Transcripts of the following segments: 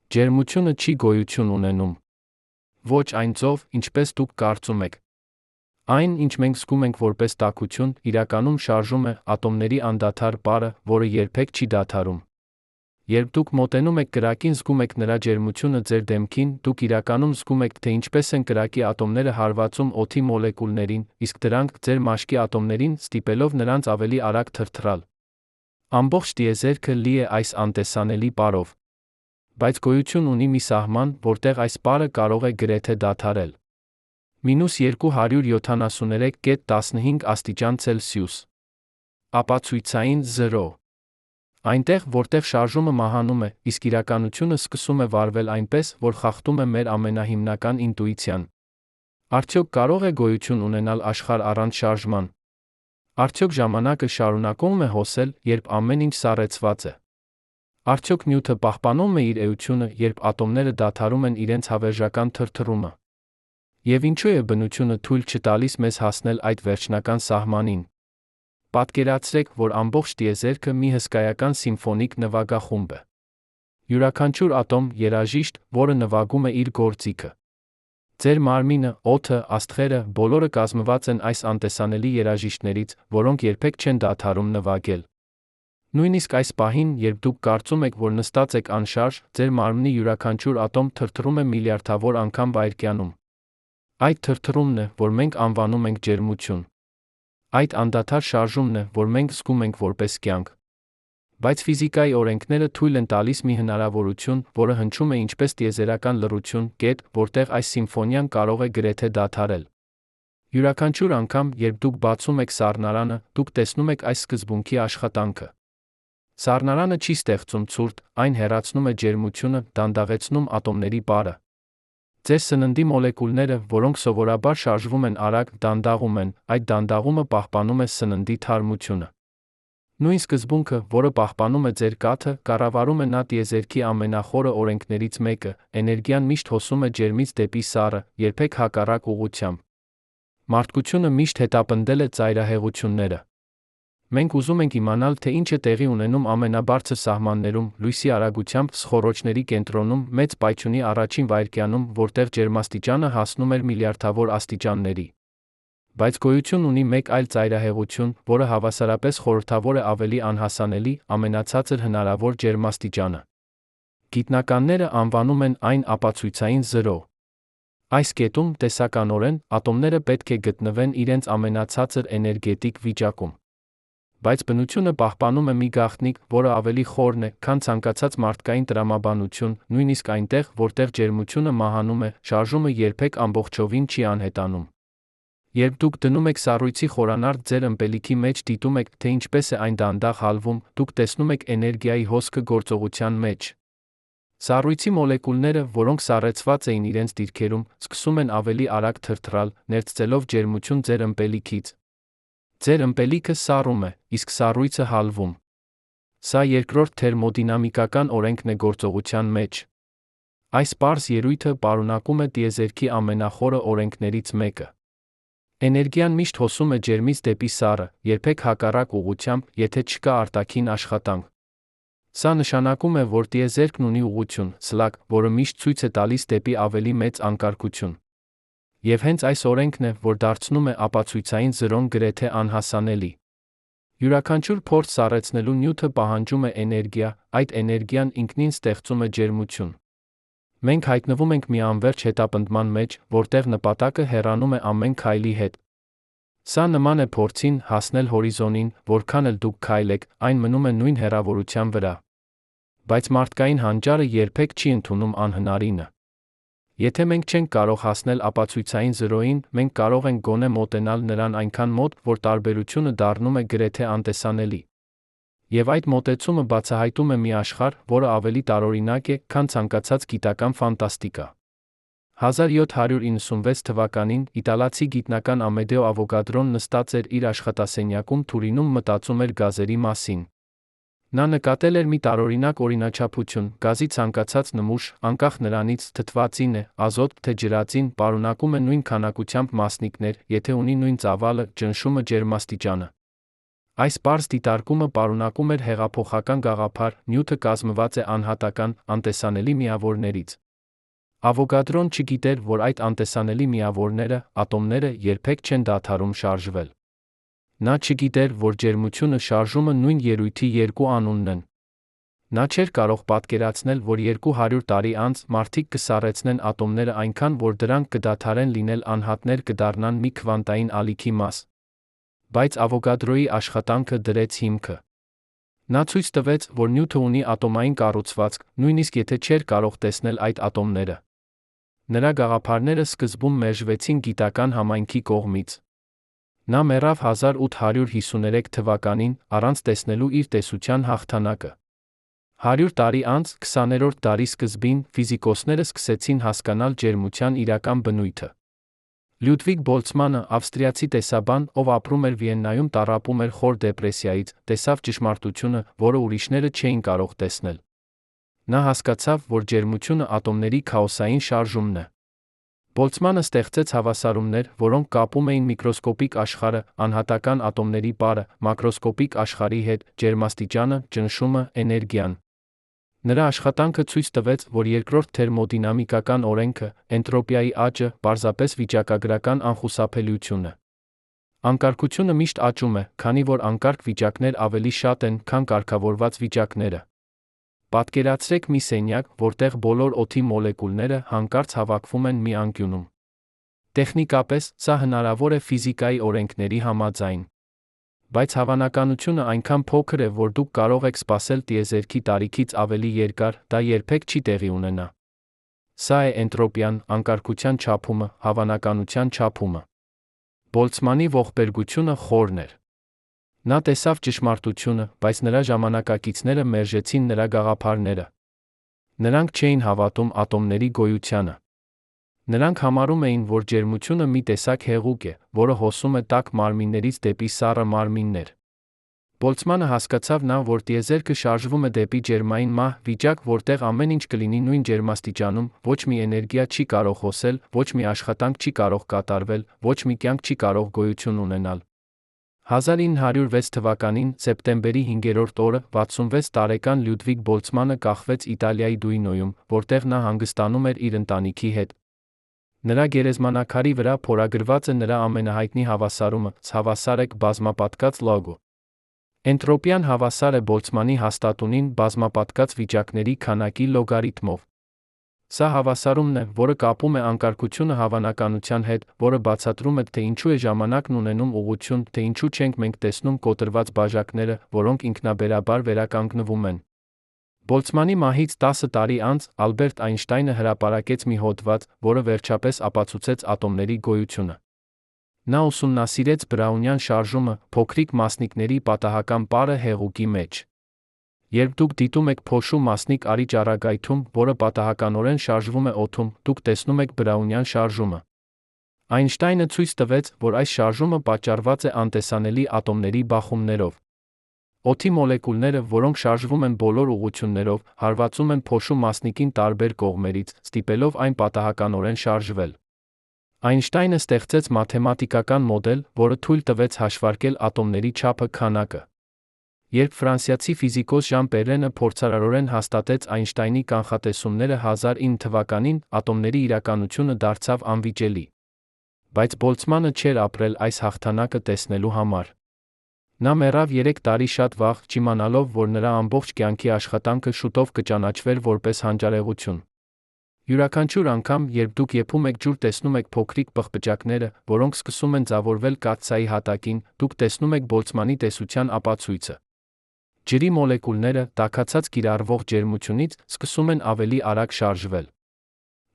Ջերմությունը չի գոյություն ունենում։ Ոչ այն ձով, ինչպես դուք կարծում եք։ Այն, ինչ մենք զգում ենք որպես տաքություն, իրականում շարժում է ատոմների անդադար պարը, որը երբեք չի դադարում։ Երբ դուք մոտենում եք կրակին, զգում եք նրա ջերմությունը ձեր դեմքին, դուք իրականում զգում եք, թե ինչպես են կրակի ատոմները հարվածում օդի մոլեկուլներին, իսկ դրանք ձեր մաշկի ատոմներին, ստիպելով նրանց ավելի արագ թրթռալ։ Ամբողջ տիեզերքը լի է այս անտեսանելի պարով։ Բայց գոյություն ունի մի սահման, որտեղ այս պարը կարող է գրեթե դադարել։ -273.15 աստիճան Ցելսիուս։ Ապացույցային 0։ Այնտեղ, որտեղ շարժումը մահանում է, իսկ իրականությունը սկսում է վարվել այնպես, որ խախտում է մեր ամենահիմնական ինտուիցիան։ Արդյոք կարող է գոյություն ունենալ աշխարհ առանց շարժման։ Արդյոք ժամանակը շարունակում է հոսել, երբ ամեն ինչ սառեցված է։ Արդյոք նյութը պահպանում է իր էությունը, երբ ատոմները դադարում են իրենց հավերժական թրթռումը։ Եվ ինչու է բնությունը թույլ չտալիս մեզ հասնել այդ վերջնական սահմանին։ Պատկերացրեք, որ ամբողջ տիեզերքը մի հսկայական սիմֆոնիկ նվագախումբ է։ Յուրաքանչյուր ատոմ երաժիշտ, որը նվագում է իր գործիքը։ Ձեր մարմինը, օդը, աստղերը, բոլորը կազմված են այս անտեսանելի երաժիշտներից, որոնք երբեք չեն դադարում նվագել։ Նույնիսկ այս պահին, երբ դուք կարծում եք, որ նստած եք անշարժ, ձեր մարմնի յուրաքանչյուր ատոմ թրթռում է միլիարդավոր անգամ վայրկյանում։ Այդ թրթռումն է, որ մենք անվանում ենք ջերմություն։ Այդ անդադար շարժումն է, որ մենք զգում ենք որպես կյանք։ Բայց ֆիզիկայի օրենքները թույլ են տալիս մի հնարավորություն, որը հնչում է ինչպես տիեզերական լռություն, կետ, որտեղ այս սիմֆոնիան կարող է գրեթե դադարել։ Յուրաքանչյուր անգամ, երբ դուք բացում եք սառնարանը, դուք տեսնում եք այս սկզբունքի աշխատանքը։ Սառնարանը չի ստեղծում ցուրտ, այն հեռացնում է ջերմությունը, դանդաղեցնում ատոմների պարը։ Ձեր սննդի մոլեկուլները, որոնք սովորաբար շարժվում են արագ, դանդաղում են, այդ դանդաղումը պահպանում է սննդի թարմությունը։ Նույն սկզբունքը, որը պահպանում է ձեր կաթը, կառավարում է նա տիեզերքի ամենախորը օրենքներից մեկը, էներգիան միշտ հոսում է ջերմից դեպի սառը, երբեք հակառակ ուղղությամբ։ Մարդկությունը միշտ հետապնդել է ծայրահեղությունները։ Մենք ուզում ենք իմանալ, թե ինչ է տեղի ունենում ամենաբարձր սահմաններում, լույսի արագությամբ, սխորոճների կենտրոնում, մեծ պայթյունի առաջին վայրկյանում, որտեղ ջերմաստիճանը հասնում էր միլիարդավոր աստիճանների։ Բայց գոյություն ունի մեկ այլ ծայրահեղություն, որը հավասարապես խորհրդավոր է ավելի անհասանելի, ամենացածր հնարավոր ջերմաստիճանը։ Գիտնականները անվանում են այն ապացույցային 0։ Այս կետում, տեսականորեն, ատոմները պետք է գտնվեն իրենց ամենացածր էներգետիկ վիճակում։ Բայց բնությունը պահպանում է մի գաղտնիք, որը ավելի խորն է, քան ցանկացած մարդկային տրամաբանություն, նույնիսկ այնտեղ, որտեղ ջերմությունը մահանում է, շարժումը երբեք ամբողջովին չի անհետանում։ Երբ դուք դնում եք սառույցի խորանարդ ձեր ըմպելիքի մեջ, դիտում եք, թե ինչպես է այն դանդաղ հալվում, դուք տեսնում եք էներգիայի հոսքը գործողության մեջ։ Սառույցի մոլեկուլները, որոնք սառեցված էին իրենց դիրքերում, սկսում են ավելի արագ թրթռալ, ներծծելով ջերմություն ձեր ըմպելիքից։ Ձեր ըմպելիքը սառում է, իսկ սառույցը հալվում։ Սա երկրորդ թերմոդինամիկական օրենքն է գործողության մեջ։ Այս պարզ ելույթը պարունակում է տիեզերքի ամենախորը օրենքներից մեկը։ Էներգիան միշտ հոսում է ջերմից դեպի սառը, երբեք հակառակ ուղղությամբ, եթե չկա արտաքին աշխատանք։ Սա նշանակում է, որ տիեզերքն ունի ուղղություն, սլաք, որը միշտ ցույց է տալիս դեպի ավելի մեծ անկարգություն։ Եվ հենց այս օրենքն է, որ դարձնում է ապացույցային 0-ն գրեթե անհասանելի։ Յուրաքանչյուր փորձ սառեցնելու նյութը պահանջում է էներգիա, այդ էներգիան ինքնին ստեղծում է ջերմություն։ Մենք հայտնվում ենք մի անվերջ հետապնդման մեջ, որտեղ նպատակը հեռանում է ամեն քայլի հետ։ Սա նման է փորձին հասնել հորիզոնին, որքան էլ դուք քայլեք, այն մնում է նույն հեռավորության վրա։ Բայց մարդկային հանճարը երբեք չի ընդունում անհնարինը։ Եթե մենք չենք կարող հասնել ապացույցային 0-ին, մենք կարող ենք գոնե մոտենալ նրան այնքան մոտ, որ տարբերությունը դառնում է գրեթե անտեսանելի։ Եվ այդ մոտեցումը բացահայտում է մի աշխարհ, որը ավելի տարօրինակ է, քան ցանկացած գիտական ֆանտաստիկա։ 1796 թվականին իտալացի գիտնական Ամեդեո Ավոգադրոն նստած էր իր աշխատասենյակում Թուրինում մտածում էր գազերի մասին։ Նա նկատել էր մի տարօրինակ օրինաչափություն՝ գազի ցանկացած նմուշ, անկախ նրանից թթվածին է, ազոտ, թե ջրածին, պարունակում է նույն քանակությամբ մասնիկներ, եթե ունի նույն ծավալը, ճնշումը, ջերմաստիճանը։ Այս պարզ դիտարկումը պարունակում էր հեղափոխական գաղափար՝ նյութը կազմված է անհատական, անտեսանելի միավորներից։ Ավոգադրոն չգիտեր, որ այդ անտեսանելի միավորները, ատոմները, երբեք չեն դադարում շարժվել։ Նա չգիտեր, որ ջերմությունը, շարժումը նույն ելույթի երկու անունն են։ Նա չէր կարող պատկերացնել, որ 200 տարի անց մարդիկ կսառեցնեն ատոմները այնքան, որ դրանք կդադարեն լինել անհատներ, կդառնան մի քվանտային ալիքի մաս։ Բայց Ավոգադրոյի աշխատանքը դրեց հիմքը։ Նա ցույց տվեց, որ նյութը ունի ատոմային կառուցվածք, նույնիսկ եթե չէր կարող տեսնել այդ ատոմները։ Նրա գաղափարները սկզբում մերժվեցին գիտական համայնքի կողմից։ Նա մեռավ 1853 թվականին, առանց տեսնելու իր տեսության հաղթանակը։ 100 տարի անց, 20-րդ դարի սկզբին, ֆիզիկոսները սկսեցին հասկանալ ջերմության իրական բնույթը։ Լյուդվիգ Բոլցմանը, ավստրիացի տեսաբան, ով ապրում էր Վիեննայում, տառապում էր խոր դեպրեսիայից, տեսավ ճշմարտությունը, որը ուրիշները չէին կարող տեսնել։ Նա հասկացավ, որ ջերմությունը ատոմների քաոսային շարժումն է։ Բոլցմանը ստեղծեց հավասարումներ, որոնք կապում էին միկրոսկոպիկ աշխարհը, անհատական ատոմների պարը, մակրոսկոպիկ աշխարհի հետ, ջերմաստիճանը, ճնշումը, էներգիան։ Նրա աշխատանքը ցույց տվեց, որ երկրորդ թերմոդինամիկական օրենքը, էնտրոպիայի աճը, պարզապես վիճակագրական անխուսափելիություն է։ Անկարգությունը միշտ աճում է, քանի որ անկարգ վիճակներ ավելի շատ են, քան կարգավորված վիճակները։ Պատկերացրեք մի սենյակ, որտեղ բոլոր օդի մոլեկուլները հանկարծ հավաքվում են մի անկյունում։ Տեխնիկապես, սա հնարավոր է ֆիզիկայի օրենքների համաձայն։ Բայց հավանականությունը այնքան փոքր է, որ դուք կարող եք սպասել տիեզերքի տարիքից ավելի երկար, դա երբեք չի տեղի ունենա։ Սա է էնտրոպիան, անկարգության չափումը, հավանականության չափումը։ Բոլցմանի ողբերգությունը խորն էր։ Նա տեսավ ճշմարտությունը, բայց նրա ժամանակակիցները մերժեցին նրա գաղափարները։ Նրանք չէին հավատում ատոմների գոյությանը։ Նրանք համարում էին, որ ջերմությունը մի տեսակ հեղուկ է, որը հոսում է տաք մարմիններից դեպի սառը մարմիններ։ Բոլցմանը հասկացավ, որ տիեզերքը շարժվում է դեպի ջերմային մահ, վիճակ, որտեղ ամեն ինչ կլինի նույն ջերմաստիճանում, ոչ մի էներգիա չի կարող հոսել, ոչ մի աշխատանք չի կարող կատարվել, ոչ մի կյանք չի կարող գոյություն ունենալ։ 1906 թվականին, սեպտեմբերի 5-րդ օրը, 66 տարեկան Լյուդվիգ Բոլցմանը կախվեց Իտալիայի Դուինոյում, որտեղ նա հանգստանում էր իր ընտանիքի հետ։ Նրա գերեզմանակարի վրա փորագրված է նրա ամենահայտնի հավասարումը՝ հավասար է բազմապատկած լոգո։ Էնտրոպիան հավասար է Բոլցմանի հաստատունին բազմապատկած վիճակների քանակի լոգարիթմով։ Սա հավասարումն է, որը կապում է անկարգությունը հավանականության հետ, որը բացատրում է, թե ինչու է ժամանակն ունենում ուղղություն, թե ինչու չենք մենք տեսնում կոտրված բաժակները, որոնք ինքնաբերաբար վերականգնվում են։ Բոլցմանի մահից 10 տարի անց Ալբերտ Այնշտայնը հրապարակեց մի հոդված, որը վերջապես ապացուցեց ատոմների գոյությունը։ Նա ուսումնասիրեց բրաունյան շարժումը, փոքրիկ մասնիկների պատահական պարը հեղուկի մեջ։ Երբ դուք դիտում եք փոշու մասնիկ արի ճառագայթում, որը պատահականորեն շարժվում է օդում, դուք տեսնում եք բրաունյան շարժումը։ Այնշտայնը ցույց տվեց, որ այս շարժումը պատճառված է անտեսանելի ատոմների բախումներով։ Օդի մոլեկուլները, որոնք շարժվում են բոլոր ուղղություններով, հարվածում են փոշու մասնիկին տարբեր կողմերից, ստիպելով այն պատահականորեն շարժվել։ Այնշտայնը ստեղծեց մաթեմատիկական մոդել, որը թույլ տվեց հաշվարկել ատոմների չափը, քանակը։ Երբ ֆրանսիացի ֆիզիկոս Ժան Պերենը փորձարարորեն հաստատեց Այնշտայնի կանխատեսումները 1009 թվականին, ատոմների իրականությունը դարձավ անվիճելի։ Բայց Բոլցմանը չէր ապրել այս հաղթանակը տեսնելու համար։ Նա մեռավ 3 տարի շատ վաղ, չիմանալով, որ նրա ամբողջ կյանքի աշխատանքը շուտով կճանաչվեր որպես հանճարեղություն։ Յուրաքանչյուր անգամ, երբ դուք եփում եք ջուր, տեսնում եք փոքրիկ պղպջակները, որոնք սկսում են ձևավորվել կաթսայի հատակին, դուք տեսնում եք Բոլցմանի տեսության ապացույցը։ Ջրի մոլեկուլները, տաքացած կիրառվող ջերմությունից, սկսում են ավելի արագ շարժվել։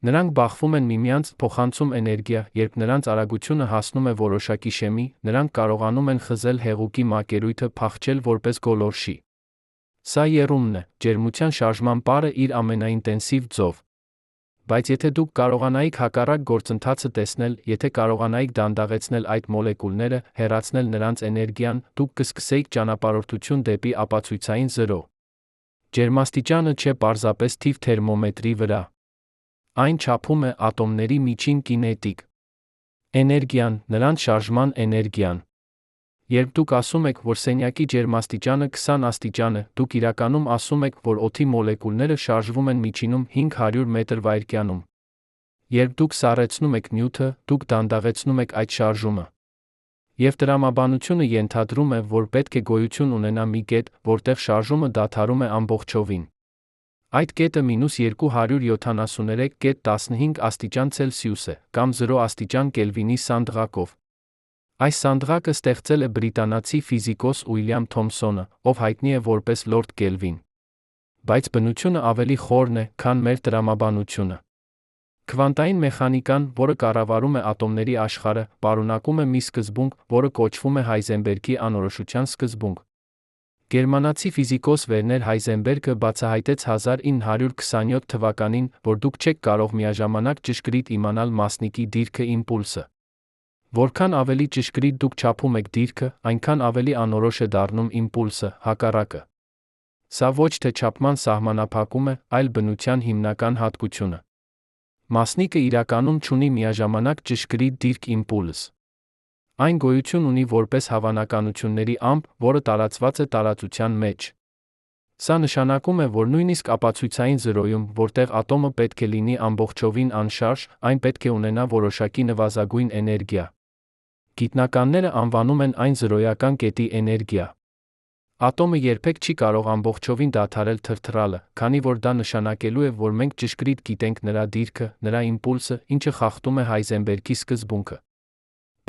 Նրանք բախվում են միմյանց, փոխանցում էներգիա, երբ նրանց արագությունը հասնում է որոշակի շեմի, նրանք կարողանում են խզել հեղուկի մակերույթը, փախչել որպես գոլորշի։ Սա եռումն է, ջերմության շարժման պարը իր ամենաինտենսիվ ձով։ Բայց եթե դուք կարողանայիք հակառակ գործընթացը տեսնել, եթե կարողանայիք դանդաղեցնել այդ մոլեկուլները, հեռացնել նրանց էներգիան, դուք կսկսեիք ճանապարհորդություն դեպի ապացույցային 0։ Ջերմաստիճանը չէ պարզապես թիվ թերմոմետրի վրա։ Այն չափում է ատոմների միջին կինետիկ էներգիան, նրանց շարժման էներգիան։ Երբ դուք ասում եք, որ սենյակի ջերմաստիճանը 20 աստիճան է, դուք իրականում ասում եք, որ օդի մոլեկուլները շարժվում են միջինում 500 մետր/րում։ Երբ դուք սառեցնում եք նյութը, դուք դանդաղեցնում եք այդ շարժումը։ Եվ տրամաբանությունը ենթադրում է, որ պետք է գոյություն ունենա մի կետ, որտեղ շարժումը դադարում է ամբողջովին։ Այդ կետը -273.15 աստիճան Ցելսիուս է, կամ 0 աստիճան Կելվինի սանդղակով։ Այս սանդղակը ստեղծել է բրիտանացի ֆիզիկոս Ուիլյամ Թոմսոնը, ով հայտնի է որպես Լորդ Կելվին։ Բայց բնությունը ավելի խորն է, քան մեր տրամաբանությունը։ Քվանտային մեխանիկան, որը կառավարում է ատոմների աշխարհը, պարունակում է մի սկզբունք, որը կոչվում է Հայզենբերգի անորոշության սկզբունք։ Գերմանացի ֆիզիկոս Վերներ Հայզենբերգը բացահայտեց 1927 թվականին, որ դուք չեք կարող միաժամանակ ճշգրիտ իմանալ մասնիկի դիրքը իմպուլսը։ Որքան ավելի ճշգրիտ դուք չափում եք դիրքը, այնքան ավելի անորոշ է դառնում իմպուլսը, հակառակը։ Սա ոչ թե չափման սահմանափակում է, այլ բնության հիմնական հատկությունը։ Մասնիկը իրականում չունի միաժամանակ ճշգրիտ դիրք իմպուլս։ Այն գոյություն ունի որպես հավանականությունների ամպ, որը տարածված է տարածության մեջ։ Սա նշանակում է, որ նույնիսկ ապացույցային զրոյում, որտեղ ատոմը պետք է լինի ամբողջովին անշարժ, այն պետք է ունենա որոշակի նվազագույն էներգիա։ Գիտնականները անվանում են այն զրոյական կետի էներգիա։ Ատոմը երբեք չի կարող ամբողջովին դադարել թրթռալը, քանի որ դա նշանակելու է, որ մենք ճշգրիտ գիտենք նրա դիրքը, նրա իմպուլսը, ինչը խախտում է Հայզենբերգի սկզբունքը։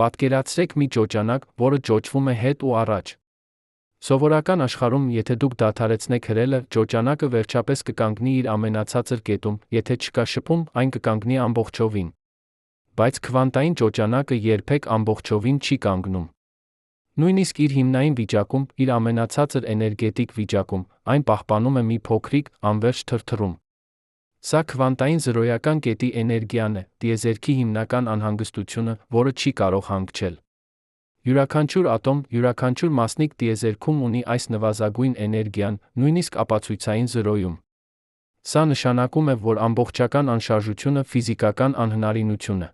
Պատկերացրեք մի ճոճանակ, որը ճոճվում է հետ ու առաջ։ Սովորական աշխարհում, եթե դուք դադարեցնեք հրելը, ճոճանակը վերջապես կկանգնի իր ամենացածր կետում, եթե չկա շփում, այն կկանգնի ամբողջովին։ Բայց քվանտային ճոճանակը երբեք ամբողջովին չի կանգնում։ Նույնիսկ իր հիմնային վիճակում, իր ամենացածր էներգետիկ վիճակում, այն պահպանում է մի փոքրիկ, անվերջ թրթռում։ Սա քվանտային զրոյական կետի էներգիան է, տիեզերքի հիմնական անհանգստությունը, որը չի կարող հանգչել։ Յուրաքանչյուր ատոմ, յուրաքանչյուր մասնիկ տիեզերքում ունի այս նվազագույն էներգիան, նույնիսկ ապացույցային զրոյում։ Սա նշանակում է, որ ամբողջական անշարժությունը ֆիզիկական անհնարինություն է։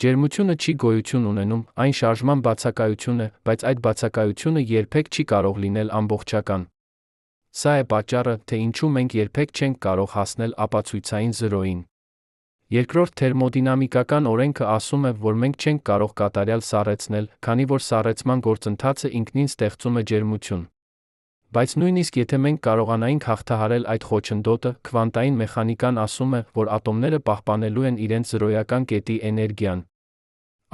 Ջերմությունը չի գոյություն ունենում, այն շարժման բացակայություն է, բայց այդ բացակայությունը երբեք չի կարող լինել ամբողջական։ Սա է պատճառը, թե ինչու մենք երբեք չենք կարող հասնել ապացույցային զրոյին։ Երկրորդ թերմոդինամիկական օրենքը ասում է, որ մենք չենք կարող կատարյալ սառեցնել, քանի որ սառեցման գործընթացը ինքնին ստեղծում է ջերմություն։ Բայց նույնիսկ եթե մենք կարողանայինք հաղթահարել այդ խոչընդոտը, քվանտային մեխանիկան ասում է, որ ատոմները պահպանելու են իրենց զրոյական կետի էներգիան։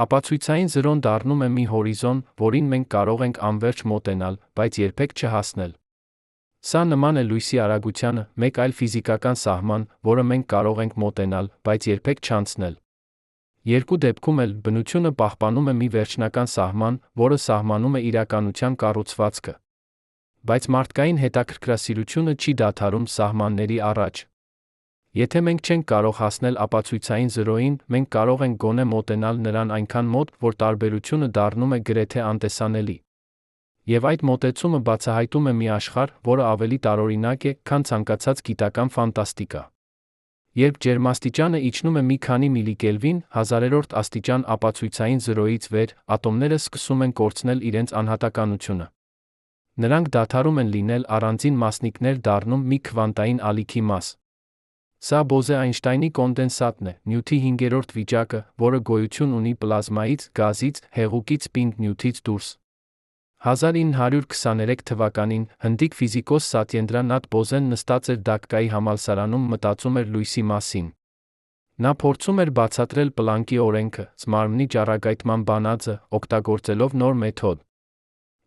Ապացույցային զրոն դառնում է մի հորիզոն, որին մենք կարող ենք անվերջ մոտենալ, բայց երբեք չհասնել։ Սա նման է լույսի արագությանը, մեկ այլ ֆիզիկական սահման, որը մենք կարող ենք մոտենալ, բայց երբեք չանցնել։ Երկու դեպքում էլ բնությունը պահպանում է մի վերջնական սահման, որը սահմանում է իրականության կառուցվածքը։ Բայց մարդկային հետաքրքրասիրությունը չի դադարում սահմանների առաջ։ Եթե մենք չենք կարող հասնել ապացույցային զրոյին, մենք կարող ենք գոնե մոտենալ նրան այնքան մոտ, որ տարբերությունը դառնում է գրեթե անտեսանելի։ Եվ այդ մոտեցումը բացահայտում է մի աշխարհ, որը ավելի տարօրինակ է, քան ցանկացած գիտական ֆանտաստիկա։ Երբ ջերմաստիճանը իջնում է մի քանի միլիկելվին, հազարերորդ աստիճան ապացույցային զրոյից վեր, ատոմները սկսում են կորցնել իրենց անհատականությունը։ Նրանք դադարում են լինել առանձին մասնիկներ, դառնում մի քվանտային ալիքի մաս։ Սա Բոզե-Այնշտայնի կոնդենսատն է, նյութի 5-րդ վիճակը, որը գոյություն ունի պլազմայից, գազից, հեղուկից, պինդ նյութից դուրս։ 1923 թվականին հնդիկ ֆիզիկոս Սաթյենդրա Նաթ Բոզեն նստած էր Դաքկայի համալսարանում, մտածում էր լույսի մասին։ Նա փորձում էր բացատրել Պլանկի օրենքը, մարմնի ճառագայթման բանածը, օգտագործելով նոր մեթոդ։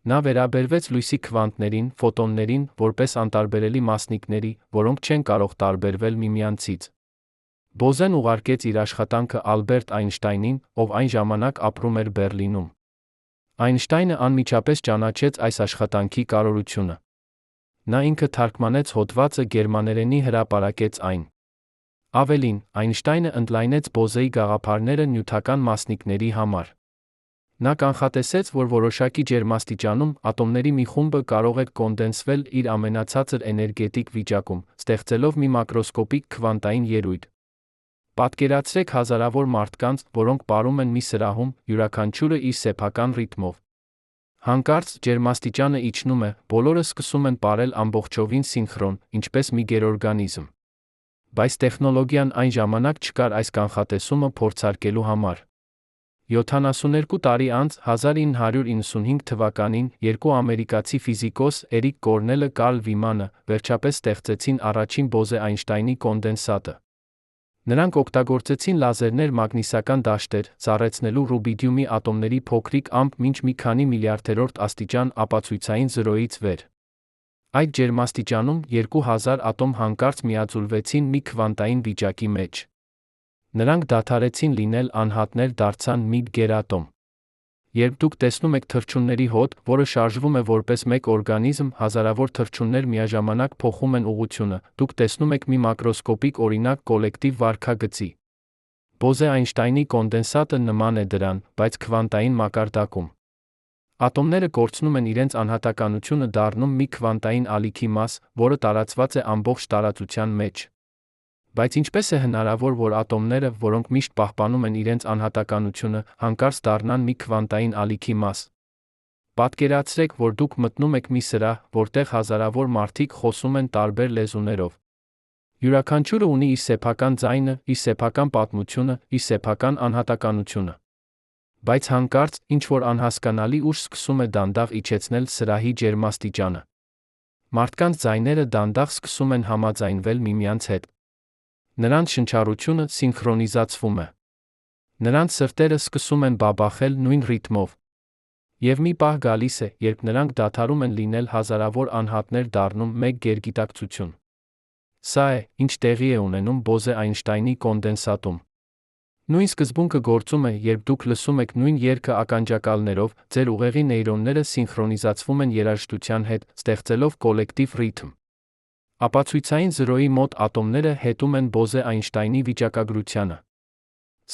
Նա վերաբերվեց լույսի քվանտներին, ֆոտոններին, որպես անտարբերելի մասնիկների, որոնք չեն կարող տարբերվել միմյանցից։ Բոզեն ուղարկեց իր աշխատանքը Ալբերտ Այնշտայնին, ով այն ժամանակ ապրում էր Բեռլինում։ Այնշտայնը անմիջապես ճանաչեց այս աշխատանքի կարևորությունը։ Նա ինքը թարգմանեց հոդվածը, գերմաներենի հրապարակեց այն։ Ավելին, Այնշտայնը ընդլայնեց Բոզեի գաղափարները նյութական մասնիկների համար։ Նա կանխատեսեց, որ որոշակի ջերմաստիճանում ատոմների մի խումբը կարող է կոնդենսվել իր ամենացածր էներգետիկ վիճակում, ստեղծելով մի մակրոսկոպիկ քվանտային ելույթ։ Պատկերացրեք հազարավոր մարդկանց, որոնք ապրում են մի սրահում, յուրաքանչյուրը իր սեփական ռիթմով։ Հանկարծ ջերմաստիճանը իջնում է, բոլորը սկսում են ապրել ամբողջովին սինխրոն, ինչպես մի գերօրգանիզմ։ Բայց տեխնոլոգիան այն ժամանակ չկար այս կանխատեսումը փորձարկելու համար։ 72 տարի անց 1995 թվականին երկու ամերիկացի ֆիզիկոս Էրիկ Կորնելը Կարլ Վիմանը վերջապես ստեղծեցին առաջին Բոզե-Այնշտայնի կոնդենսատը։ Նրանք օգտագործեցին լազերներ մագնիսական դաշտեր, ծառեցնելու ռուբիդիումի ատոմների փոքրիկ ամպ մինչ մի քանի միլիարդերորդ աստիճան ապացույցային զրոյից վեր։ Այդ ջերմաստիճանում 2000 ատոմ հանկարծ միաձուլվեցին մի քվանտային վիճակի մեջ։ Նրանք դադարեցին լինել անհատներ, դարձան մի գերատոմ։ Երբ դուք տեսնում եք թռչունների հոդ, որը շարժվում է որպես մեկ օրգանիզմ, հազարավոր թռչուններ միաժամանակ փոխում են ուղղությունը, դուք տեսնում եք մի մակրոսկոպիկ օրինակ կոլեկտիվ վարքագծի։ Բոզե-Այնշտայնի կոնդենսատը նման է դրան, բայց քվանտային մակարդակում։ Ատոմները կորցնում են իրենց անհատականությունը, դառնում մի քվանտային ալիքի մաս, որը տարածված է ամբողջ տարածության մեջ։ Բայց ինչպես է հնարավոր, որ ատոմները, որոնք միշտ պահպանում են իրենց անհատականությունը, հանկարծ դառնան մի քվանտային ալիքի մաս։ Պատկերացրեք, որ դուք մտնում եք մի սրահ, որտեղ հազարավոր մարդիկ խոսում են տարբեր լեզուներով։ Յուրաքանչյուրը ունի իր սեփական ձայնը, իր սեփական պատմությունը, իր սեփական անհատականությունը։ Բայց հանկարծ ինչ-որ անհասկանալի ուժ սկսում է դանդաղ իջեցնել սրահի ջերմաստիճանը։ Մարդկանց ձայները դանդաղ սկսում են համաձայնվել միմյանց հետ։ Նրանց շնչառությունը սինխրոնիզացվում է։ Նրանց սրտերը սկսում են բաբախել նույն ռիթմով։ Եվ մի պահ գալիս է, երբ նրանք դադարում են լինել հազարավոր անհատներ, դառնում մեկ գերգիտակցություն։ Սա է, ինչ տեղի է ունենում Բոզե-Այնշտայնի կոնդենսատում։ Նույն սկզբունքը գործում է, երբ դուք լսում եք նույն երգը ականջակալներով, ձեր ուղեղի նեյրոնները սինխրոնիզացվում են երաժշտության հետ, ստեղծելով կոլեկտիվ ռիթմ։ Ապացույցային զրոյի մոտ ատոմները հետում են Բոզե-Այնշտայնի վիճակագրությանը։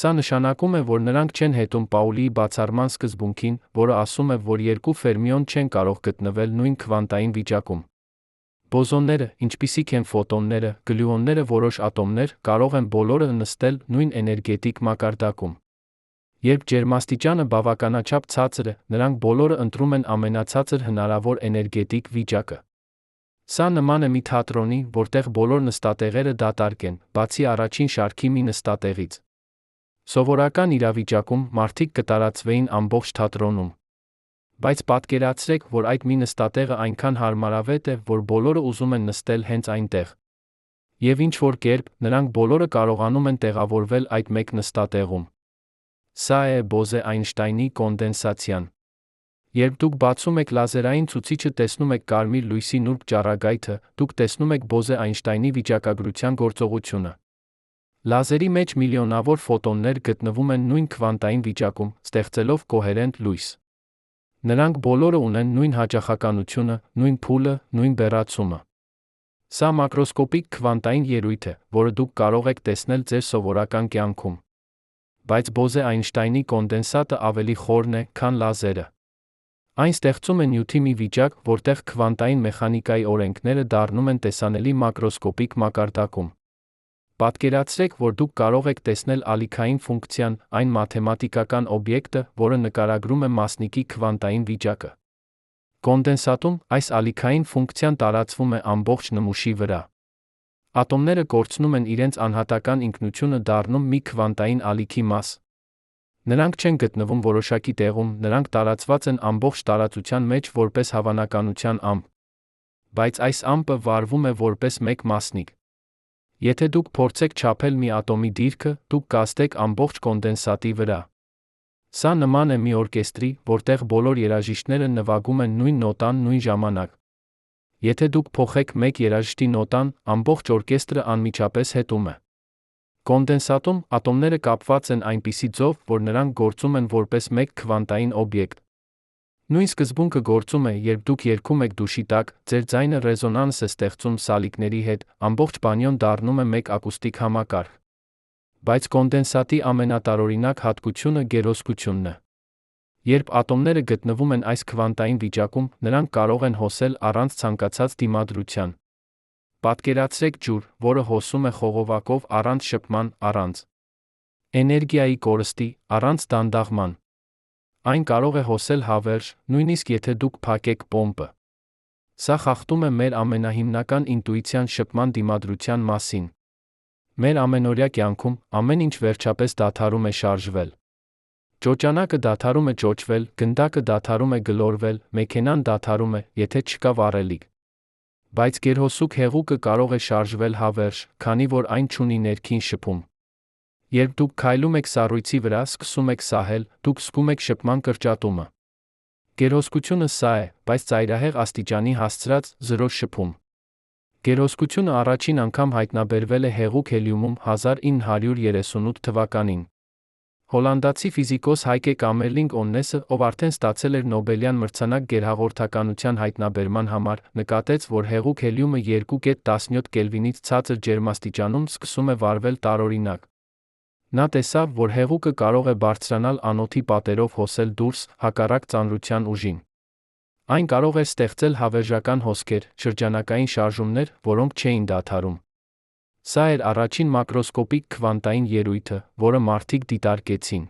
Սա նշանակում է, որ նրանք չեն հետում Պաուլիի բացառման սկզբունքին, որը ասում է, որ երկու ֆերմիոն չեն կարող գտնվել նույն քվանտային վիճակում։ Բոզոնները, ինչպիսիք են ֆոտոնները, գլյուոնները, որոշ ատոմներ, կարող են բոլորը նստել նույն էներգետիկ մակարդակում։ Երբ ջերմաստիճանը բավականաչափ ցածր է, նրանք բոլորը ընտրում են ամենացածր հնարավոր էներգետիկ վիճակը։ Սա նման է մի թատրոնի, որտեղ բոլոր նստատեղերը դատարկ են, բացի առաջին շարքի մի նստատեղից։ Սովորական իրավիճակում մարդիկ կտարածվեին ամբողջ թատրոնում։ Բայց պատկերացրեք, որ այդ մի նստատեղը այնքան հարմարավետ է, որ բոլորը ուզում են նստել հենց այնտեղ։ Եվ ինչ-որ կերպ, նրանք բոլորը կարողանում են տեղավորվել այդ մեկ նստատեղում։ Սա է Բոզե-Այնշտայնի կոնդենսացիան։ Երբ դուք բացում եք լազերային ցուցիչը, տեսնում եք կարմիր լույսի նուրբ ճառագայթը, դուք տեսնում եք Բոզե-Այնշտայնի վիճակագրության գործողությունը։ Լազերի մեջ միլիոնավոր ֆոտոններ գտնվում են նույն քվանտային վիճակում, ստեղծելով կոհերենտ լույս։ Նրանք բոլորը ունեն նույն հաճախականությունը, նույն փուլը, նույն բեռացումը։ Սա մակրոսկոպիկ քվանտային ելույթ է, որը դուք կարող եք տեսնել ձեր սովորական կյանքում։ Բայց Բոզե-Այնշտայնի կոնդենսատը ավելի խորն է, քան լազերը։ Այն ստեղծում է նյութի մի վիճակ, որտեղ քվանտային մեխանիկայի օրենքները դառնում են տեսանելի մակրոսկոպիկ մակարդակում։ Պատկերացրեք, որ դուք կարող եք տեսնել ալիքային ֆունկցիան, այն մաթեմատիկական օբյեկտը, որը նկարագրում է մասնիկի քվանտային վիճակը։ Կոնդենսատում այս ալիքային ֆունկցիան տարածվում է ամբողջ նմուշի վրա։ Ատոմները կորցնում են իրենց անհատական ինքնությունը, դառնում մի քվանտային ալիքի մաս։ Նրանք չեն գտնվում որոշակի տեղում, նրանք տարածված են ամբողջ տարածության մեջ որպես հավանականության ամպ։ Բայց այս ամպը վարվում է որպես մեկ մասնիկ։ Եթե դուք փորձեք չափել մի ատոմի դիրքը, դուք կազդեք ամբողջ կոնդենսատի վրա։ Սա նման է մի օրկեստրի, որտեղ բոլոր երաժիշտները նվագում են նույն նոտան նույն ժամանակ։ Եթե դուք փոխեք մեկ երաժշտի նոտան, ամբողջ օրկեստրը անմիջապես հետում է։ Կոնդենսատում ատոմները կապված են այնպիսի ձով, որ նրանք գործում են որպես մեկ քվանտային օբյեկտ։ Նույն սկզբունքը գործում է, երբ դուք երգում եք դուշի տակ, ձեր ձայնը ռեզոնանս է ստեղծում սալիկների հետ, ամբողջ բանյոն դառնում է մեկ ակուստիկ համակարգ։ Բայց կոնդենսատի ամենատարօրինակ հատկությունը գերոսկությունն է։ Երբ ատոմները գտնվում են այս քվանտային վիճակում, նրանք կարող են հոսել առանց ցանկացած դիմադրության։ Պատկերացրեք ջուր, որը հոսում է խողովակով առանց շփման, առանց էներգիայի կորստի, առանց դանդաղման։ Այն կարող է հոսել հավերժ, նույնիսկ եթե դուք փակեք պոմպը։ Սա խախտում է մեր ամենահիմնական ինտուիցիան շփման դիմադրության մասին։ Մեր ամենօրյա կյանքում ամեն ինչ վերջապես դադարում է շարժվել։ Ճոճանակը դադարում է ճոճվել, գնդակը դադարում է գլորվել, մեքենան դադարում է, եթե չկա վառելիք։ Բայց գերհոսուկ հեղուկը կարող է շարժվել հավերժ, քանի որ այն չունի ներքին շփում։ Երբ դուք քայլում եք սառույցի վրա, սկսում եք սահել, դուք զգում եք շփման կրճատումը։ Գերհոսկությունը սա է, բայց ծայրահեղ աստիճանի հասցրած 0 շփում։ Գերհոսկությունը առաջին անգամ հայտնաբերվել է հեղուկ հելիումում 1938 թվականին։ Հոլանդացի ֆիզիկոս Հայկե Կամերլինգ Օննեսը, ով արդեն ստացել էր Նոբելյան մրցանակ գերհաղորդականության հայտնաբերման համար, նկատեց, որ հեղուկ հելիումը 2.17 կելվինից ցածր ջերմաստիճանում սկսում է վառվել տարօրինակ։ Նա տեսավ, որ հեղուկը կարող է բարձրանալ անոթի պատերով հոսել դուրս, հակառակ ծանրության ուժին։ Այն կարող էր ստեղծել հավերժական հոսքեր, շրջանակային շարժումներ, որոնք չէին դադարում։ Սա էր առաջին մակրոսկոպիկ քվանտային ելույթը, որը մարդիկ դիտարկեցին։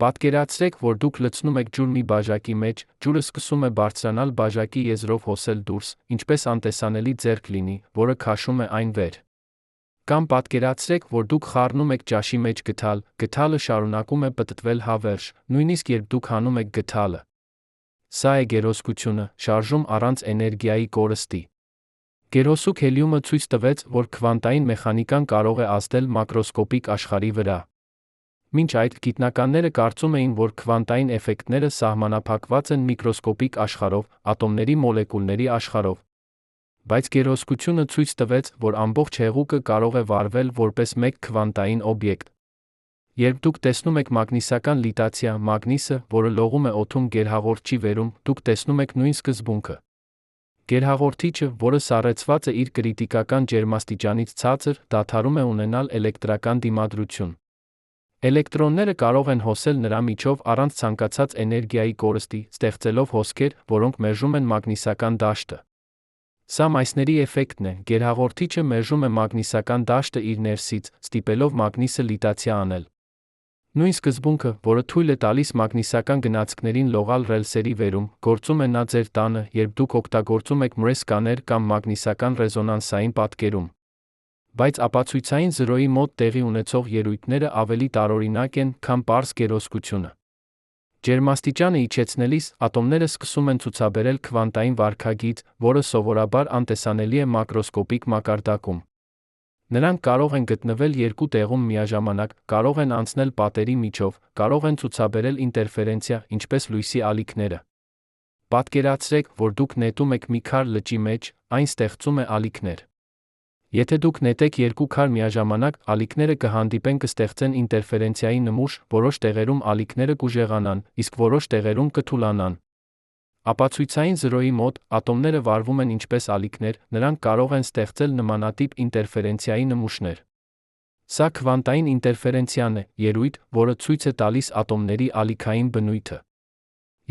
Պատկերացրեք, որ դուք լցնում եք ջուր մի բաժակի մեջ, ջուրը սկսում է բարձրանալ բաժակի եզրով հոսել դուրս, ինչպես անտեսանելի ձեռք լինի, որը քաշում է այն վեր։ Կամ պատկերացրեք, որ դուք խառնում եք ճաշի մեջ գդալ, գդալը շարունակում է պտտվել հավերժ, նույնիսկ երբ դուք հանում եք գդալը։ Սա է գերհոսկությունը, շարժում առանց էներգիայի կորստի։ Գերհոսուկ հելիումը ցույց տվեց, որ քվանտային մեխանիկան կարող է ազդել մակրոսկոպիկ աշխարհի վրա։ Մինչ այդ, գիտնականները կարծում էին, որ քվանտային էֆեկտները սահմանափակված են միկրոսկոպիկ աշխարհով, ատոմների մոլեկուլների աշխարհով։ Բայց գերհոսկությունը ցույց տվեց, որ ամբողջ հեղուկը կարող է վառվել որպես մեկ քվանտային օբյեկտ։ Երբ դուք տեսնում եք մագնիսական լիտացիա, մագնիսը, որը լողում է օդում գերհաղորդչի վերում, դուք տեսնում եք նույն սկզբունքը։ Գերհաղորդիչը, որը սառեցված է իր կրիտիկական ջերմաստիճանից ցածր, դադարում է ունենալ էլեկտրական դիմադրություն։ Էլեկտրոնները կարող են հոսել նրա միջով առանց ցանկացած էներգիայի կորստի, ստեղծելով հոսքեր, որոնք մերժում են մագնիսական դաշտը։ Սա մայսների էֆեկտն է, գերհաղորդիչը մերժում է մագնիսական դաշտը իր ներսից, ստիպելով մագնիսը լիտացիա անել։ Նույն սկզբունքը, որը թույլ է տալիս մագնիսական գնացքներին լողալ ռելսերի վերում, գործում է նա ձեր տանը, երբ դուք օգտագործում եք MRI սկաներ կամ մագնիսական ռեզոնանսային պատկերում։ Բայց ապացույցային 0-ի մոտ տեղի ունեցող ելույթները ավելի տարօրինակ են, քան պարզ գերհոսկությունը։ Ջերմաստիճանը իջեցնելիս, ատոմները սկսում են ցուցաբերել քվանտային վարքագիծ, որը սովորաբար անտեսանելի է մակրոսկոպիկ մակարդակում։ Նրանք կարող են գտնվել երկու տեղում միաժամանակ, կարող են անցնել պատերի միջով, կարող են ցուցաբերել ինտերֆերենցիա, ինչպես լույսի ալիքները։ Պատկերացրեք, որ դուք նետում եք մի քար լճի մեջ, այն ստեղծում է ալիքներ։ Եթե դուք նետեք երկու քար միաժամանակ, ալիքները կհանդիպեն կստեղծեն ինտերֆերենցիայի նմուշ, որոշ տեղերում ալիքները կուժեղանան, իսկ որոշ տեղերում կթուլանան։ Ապացույցային 0-ի մոտ, ատոմները վառվում են ինչպես ալիքներ, նրանք կարող են ստեղծել նմանատիպ ինտերֆերենցիայի նմուշներ։ Սա քվանտային ինտերֆերենցիան է, ելույթ, որը ցույց է տալիս ատոմների ալիքային բնույթը։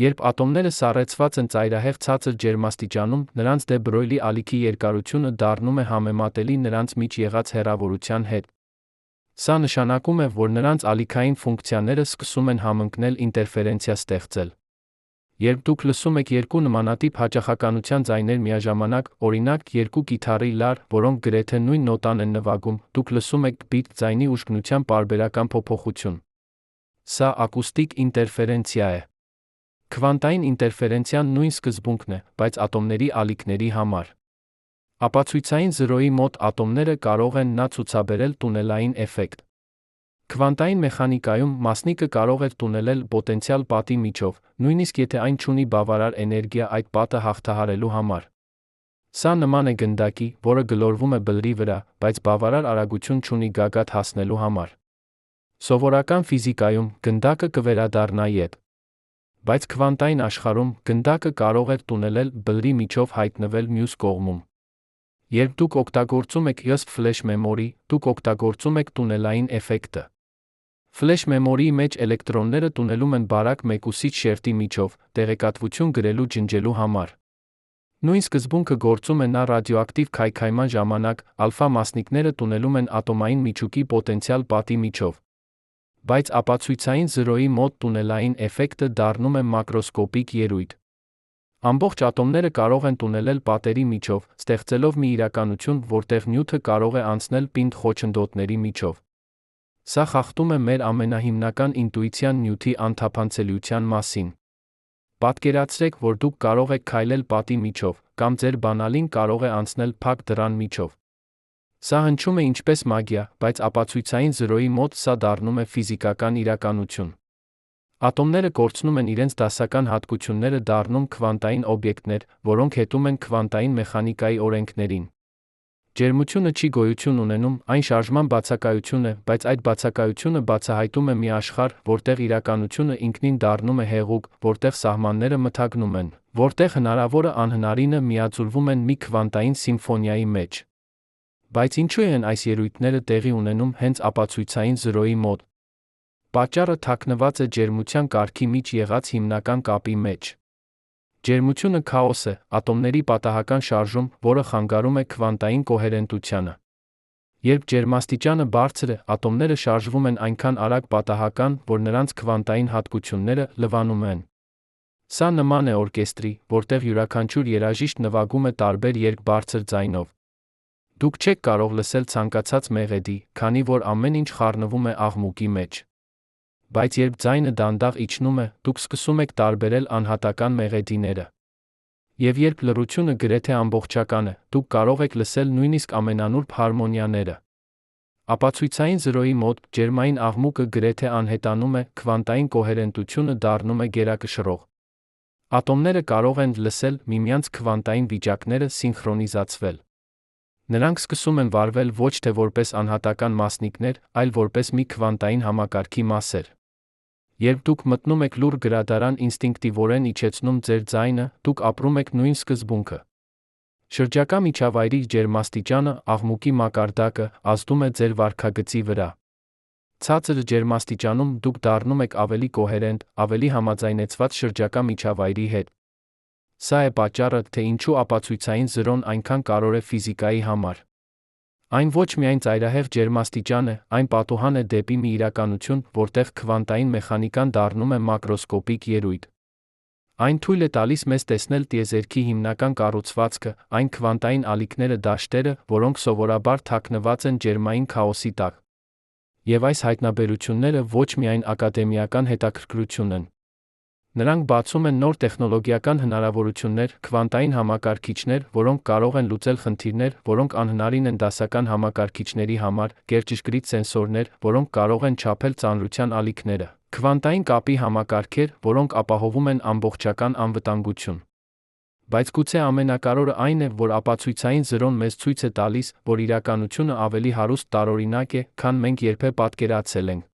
Երբ ատոմները սառեցված են ծայրահեղ ցածր ջերմաստիճանում, նրանց դե Բրոյլի ալիքի երկարությունը դառնում է համեմատելի նրանց միջ եղած հեռավորության հետ։ Սա նշանակում է, որ նրանց ալիքային ֆունկցիաները սկսում են համընկնել ինտերֆերենցիա ստեղծել։ Երբ դուք լսում եք երկու նմանատիպ հաճախականության ձայներ միաժամանակ, օրինակ երկու կիթառի լար, որոնք գրեթե նույն նոտան են նվագում, դուք լսում եք բիտ ձայնի ուժգնության պարբերական փոփոխություն։ Սա ակուստիկ ինտերֆերենցիա է։ Քվանտային ինտերֆերենցիան նույն սկզբունքն է, բայց ատոմների ալիքների համար։ Ապացույցային 0-ի մոտ ատոմները կարող են նա ցուցաբերել տունելային էֆեկտ։ Քվանտային մեխանիկայում մասնիկը կարող է տունելել պոտենցիալ պատի միջով, նույնիսկ եթե այն չունի բավարար էներգիա այդ պատը հաղթահարելու համար։ Սա նման է գնդակի, որը գլորվում է բլրի վրա, բայց բավարար արագություն չունի գագաթ հասնելու համար։ Սովորական ֆիզիկայում գնդակը կվերադառնա ետ։ Բայց քվանտային աշխարհում գնդակը կարող է տունելել բլրի միջով հայտնվել մյուս կողմում։ Երբ դուք օգտագործում եք USB ֆլեշ մեմորի, դուք օգտագործում եք տունելային էֆեկտը։ Ֆլեշ մեմորիի մեջ էլեկտրոնները տունելում են բարակ մեկուսիչ շերտի միջով, տեղեկատվություն գրելու ջնջելու համար։ Նույն սկզբունքը գործում է նա ռադիոակտիվ քայքայման ժամանակ, ալֆա մասնիկները տունելում են ատոմային միջուկի պոտենցիալ պատի միջով։ Բայց ապացույցային զրոյի մոտ տունելային էֆեկտը դառնում է մակրոսկոպիկ ելույթ։ Ամբողջ ատոմները կարող են տունելել պատերի միջով, ստեղծելով մի իրականություն, որտեղ նյութը կարող է անցնել պինդ խոչընդոտների միջով։ Սա խախտում է մեր ամենահիմնական ինտուիցիան նյութի անթափանցելիության մասին։ Պատկերացրեք, որ դուք կարող եք քայլել պատի միջով, կամ ձեր բանալին կարող է անցնել փակ դռան միջով։ Սա հնչում է ինչպես մագիա, բայց ապացույցային զրոյի մոտ սա դառնում է ֆիզիկական իրականություն։ Ատոմները կորցնում են իրենց դասական հատկությունները, դառնում քվանտային օբյեկտներ, որոնք հետում են քվանտային մեխանիկայի օրենքներին։ Ջերմությունը չի գոյություն ունենում, այն շարժման բացակայություն է, բայց այդ բացակայությունը բացահայտում է մի աշխարհ, որտեղ իրականությունը ինքնին դառնում է հեղուկ, որտեղ սահմանները մթագնում են, որտեղ հնարավորը անհնարինը միաձուլվում են մի քվանտային սիմֆոնիայի մեջ։ Բայց ինչու են այս ելույթները տեղի ունենում հենց ապացույցային զրոյի մոտ։ Պատճառը թաքնված է ջերմության կարգի մեջ եղած հիմնական կապի մեջ։ Ջերմությունը քաոս է, ատոմների պատահական շարժում, որը խանգարում է քվանտային կոհերենտությանը։ Երբ ջերմաստիճանը բարձր է, ատոմները շարժվում են այնքան արագ պատահական, որ նրանց քվանտային հատկությունները լվանում են։ Սա նման է օրկեստրի, որտեղ յուրաքանչյուր երաժիշտ նվագում է տարբեր երգ բարձր ձայնով։ Դուք չեք կարող լսել ցանկացած մեղեդի, քանի որ ամեն ինչ խառնվում է աղմուկի մեջ։ Բայց երբ ձայնը դանդաղ իջնում է, դուք սկսում եք տարբերել անհատական մեղեդիները։ Եվ երբ լռությունը գրեթե ամբողջական է, դուք կարող եք լսել նույնիսկ ամենանուրբ հարմոնիաները։ Ապացույցային զրոյի մոտ ջերմային աղմուկը գրեթե անհետանում է, քվանտային կոհերենտությունը դառնում է գերակշռող։ Ատոմները կարող են լսել միմյանց քվանտային վիճակները սինխրոնիզացվել։ Նրանք սկսում են վարվել ոչ թե որպես անհատական մասնիկներ, այլ որպես մի քվանտային համակարգի մասեր։ Երբ դուք մտնում եք լուռ գրադարան, ինստինկտիվորեն իջեցնում ձեր ձայնը, դուք ապրում եք նույն սկզբունքը։ Շրջակա միջավայրի ջերմաստիճանը, աղմուկի մակարդակը ազդում է ձեր վարքագծի վրա։ Ցածր ջերմաստիճանում դուք դառնում եք ավելի կոհերենտ, ավելի համաձայնեցված շրջակա միջավայրի հետ։ Սա է պատճառը, թե ինչու ապացույցային զրոն այնքան կարևոր է ֆիզիկայի համար։ Այն ոչ միայն ծայրահեղ ջերմաստիճան է, այն պատուհան է դեպի մի իրականություն, որտեղ քվանտային մեխանիկան դառնում է մակրոսկոպիկ ելույթ։ Այն թույլ է տալիս մեզ տեսնել տիեզերքի հիմնական կառուցվածքը, այն քվանտային ալիքները, դաշտերը, որոնք սովորաբար թաքնված են ջերմային քաոսի տակ։ Եվ այս հայտնաբերությունները ոչ միայն ակադեմիական հետաքրքրություն են։ Նրանք բացում են նոր տեխնոլոգիական հնարավորություններ, քվանտային համակարգիչներ, որոնք կարող են լուծել խնդիրներ, որոնք անհնարին են դասական համակարգիչների համար, գերճշգրիտ սենսորներ, որոնք կարող են չափել ծանրության ալիքները, քվանտային կապի համակարգեր, որոնք ապահովում են ամբողջական անվտանգություն։ Բայց գուցե ամենակարևորը այն է, որ ապացույցային զրոն մեզ ցույց է տալիս, որ իրականությունը ավելի հարուստ տարօրինակ է, քան մենք երբևէ պատկերացել ենք։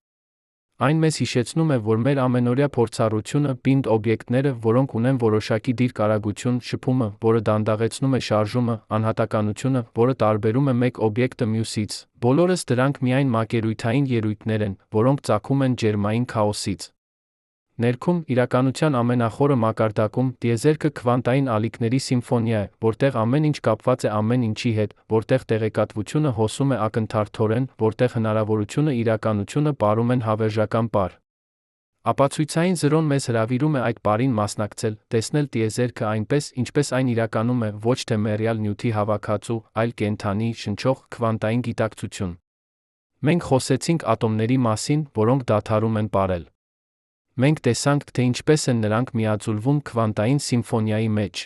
Այն մեզ հիշեցնում է, որ մեր ամենօրյա փորձառությունը, պինդ օբյեկտները, որոնք ունեն որոշակի դիրքարագություն, շփումը, որը դանդաղեցնում է շարժումը, անհատականությունը, որը տարբերում է մեկ օբյեկտը մյուսից, բոլորս դրանք միայն մակերույթային ելույթներ են, որոնք ծագում են ջերմային քաոսից։ Ներքում, իրականության ամենախորը մակարդակում, տիեզերքը քվանտային ալիքների սիմֆոնիա է, որտեղ ամեն ինչ կապված է ամեն ինչի հետ, որտեղ տեղեկատվությունը հոսում է ակնթարթորեն, որտեղ հնարավորությունը իրականությունը պարում են հավերժական պար։ Ապացույցային զրոն մեզ հրավիրում է այդ պարին մասնակցել, տեսնել տիեզերքը այնպես, ինչպես այն իրականում է, ոչ թե մեռյալ նյութի հավաքածու, այլ կենդանի, շնչող, քվանտային գիտակցություն։ Մենք խոսեցինք ատոմների մասին, որոնք դադարում են պարել։ Մենք տեսանք, թե ինչպես են նրանք միաձուլվում քվանտային սիմֆոնիայի մեջ։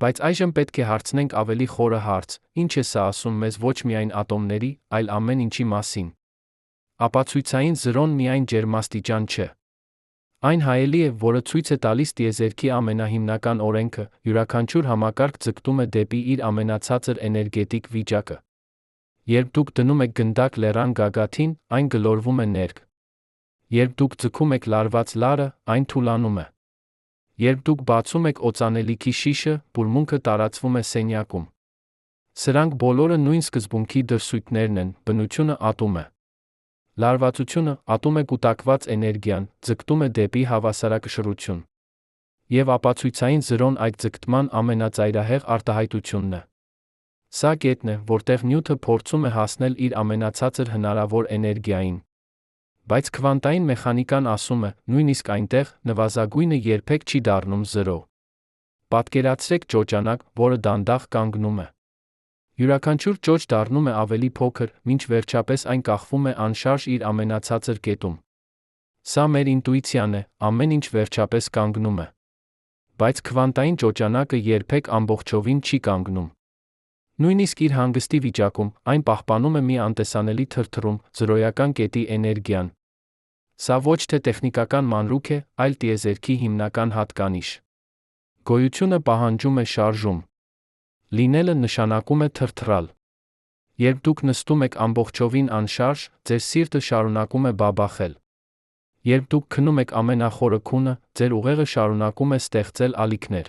Բայց այժմ պետք է հարցնենք ավելի խորը հարց. ինչ է սա ասում մեզ ոչ միայն ատոմների, այլ ամեն ինչի մասին։ Ապացույցային զրոն միայն ջերմաստիճան չէ։ Այն հայելի է, որը ցույց է տալիս տիեզերքի ամենահիմնական օրենքը, յուրաքանչյուր համակարգ ձգտում է դեպի իր ամենացածր էներգետիկ վիճակը։ Երբ դուք դնում եք գնդակ լեռան գագաթին, այն գլորվում է ներք։ Երբ դուք ձգում եք լարված լարը, այն թուլանում է։ Երբ դուք բացում եք օծանելիքի շիշը, բուրմունքը տարածվում է սենյակում։ Սրանք բոլորը նույն սկզբունքի դրսույթներն են, բնությունը ատում է։ Լարվածությունը, ատում է կուտակված էներգիան, ձգտում է դեպի հավասարակշռություն։ Եվ ապացույցային զրոն այդ ձգտման ամենածայրահեղ արտահայտությունն է։ Սա կետն է, որտեղ նյութը փորձում է հասնել իր ամենացածր հնարավոր էներգիային։ Բայց քվանտային մեխանիկան ասում է, նույնիսկ այնտեղ նվազագույնը երբեք չի դառնում 0։ Պատկերացրեք ճոճանակ, որը դանդաղ կանգնում է։ Յուրաքանչյուր ճոճ դառնում է ավելի փոքր, մինչ վերջապես այն կախվում է անշարժ իր ամենացածր կետում։ Սա մեր ինտուիցիան է, ամեն ինչ վերջապես կանգնում է։ Բայց քվանտային ճոճանակը երբեք ամբողջովին չի կանգնում։ Նույնիսկ իր հանգստի վիճակում, այն պահպանում է մի անտեսանելի թրթռում, զրոյական կետի էներգիան։ Սա ոչ թե տեխնիկական մանրուք է, այլ տիեզերքի հիմնական հատկանիշ։ Գոյությունը պահանջում է շարժում։ Լինելը նշանակում է թրթռալ։ Երբ դուք նստում եք ամբողջովին անշարժ, ձեր սիրտը շարունակում է բաբախել։ Երբ դուք քնում եք ամենախորը քունը, ձեր ուղեղը շարունակում է ստեղծել ալիքներ։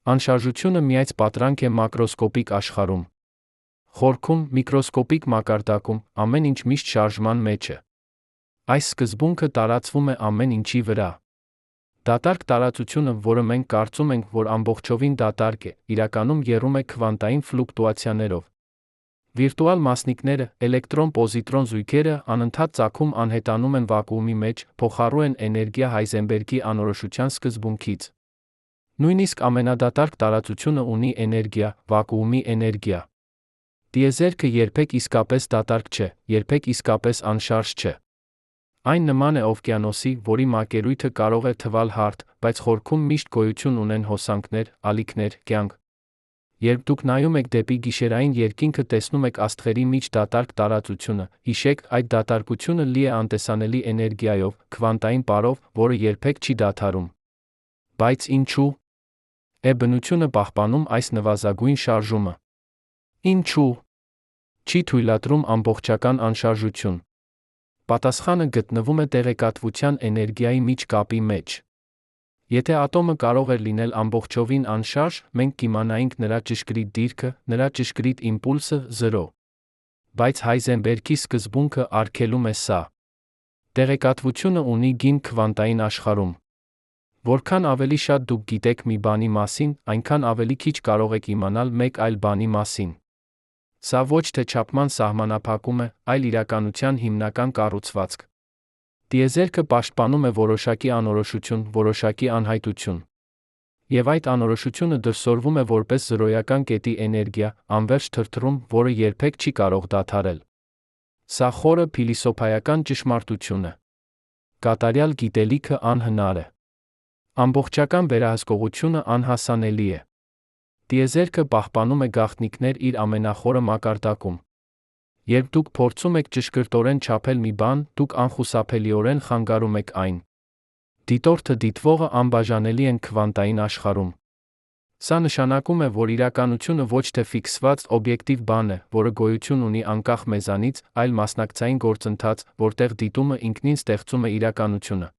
Անշարժությունը միայն պատրանք է մակրոսկոպիկ աշխարհում։ Խորքում, միկրոսկոպիկ մակարդակում, ամեն ինչ միշտ շարժման մեջ է։ Այս սկզբունքը տարածվում է ամեն ինչի վրա։ Դատարկ տարածությունը, որը մենք կարծում ենք, որ ամբողջովին դատարկ է, իրականում եռում է քվանտային ֆլուկտուացիաներով։ Վիրտուալ մասնիկները, էլեկտրոն-պոզիտրոն զույգերը անընդհատ ծագում անհետանում են վակուումի մեջ, փոխառու են էներգիա Հայզենբերգի անորոշության սկզբունքից։ Նույնիսկ ամենադատարկ տարածությունը ունի էներգիա, վակուումի էներգիա։ Տիեզերքը երբեք իսկապես դատարկ չէ, երբեք իսկապես անշարժ չէ։ Այն նման է օվկիանոսի, որի մակերույթը կարող է թվալ հարթ, բայց խորքում միշտ գոյություն ունեն հոսանքներ, ալիքներ, կյանք։ Երբ դուք նայում եք դեպի գիշերային երկինքը, տեսնում եք աստղերի միջ դատարկ տարածությունը, հիշեք, այդ դատարկությունը լի է անտեսանելի էներգիայով, քվանտային պարով, որը երբեք չի դադարում։ Բայց ինչու՞։ Բնությունը պահպանում այս նվազագույն շարժումը։ Ինչու՞։ Չի թույլատրում ամբողջական անշարժություն։ Պատասխանը գտնվում է տեղեկատվության էներգիայի միջ կապի մեջ։ Եթե ատոմը կարող էր լինել ամբողջովին անշարժ, մենք կիմանայինք նրա ճշգրիտ դիրքը, նրա ճշգրիտ իմպուլսը 0։ Բայց Հայզենբերգի սկզբունքը արգելում է սա։ Տեղեկատվությունը ունի գին քվանտային աշխարհում։ Որքան ավելի շատ դուք գիտեք մի բանի մասին, այնքան ավելի քիչ կարող եք իմանալ մեկ այլ բանի մասին։ Սա ոչ թե չափման սահմանափակում է, այլ իրականության հիմնական կառուցվածք։ Տիեզերքը պաշտպանում է որոշակի անորոշություն, որոշակի անհայտություն։ Եվ այդ անորոշությունը դրսևորվում է որպես զրոյական կետի էներգիա, անվերջ թրթռում, որը երբեք չի կարող դադարել։ Սա խորը փիլիսոփայական ճշմարտություն է։ Կատարյալ գիտելիքը անհնար է։ Ամբողջական վերահսկողությունը անհասանելի է։ Տիեզերքը պահպանում է գաղտնիքներ իր ամենախորը մակարդակում։ Երբ դուք փորձում եք ճշգրտորեն չափել մի բան, դուք անխուսափելիորեն խանգարում եք այն։ Դիտորդը դիտվողը անբաժանելի են քվանտային աշխարհում։ Սա նշանակում է, որ իրականությունը ոչ թե ֆիքսված օբյեկտիվ բան է, որը գոյություն ունի անկախ մեզանից, այլ մասնակցային գործընթաց, որտեղ դիտումը ինքնին ստեղծում է իրականությունը։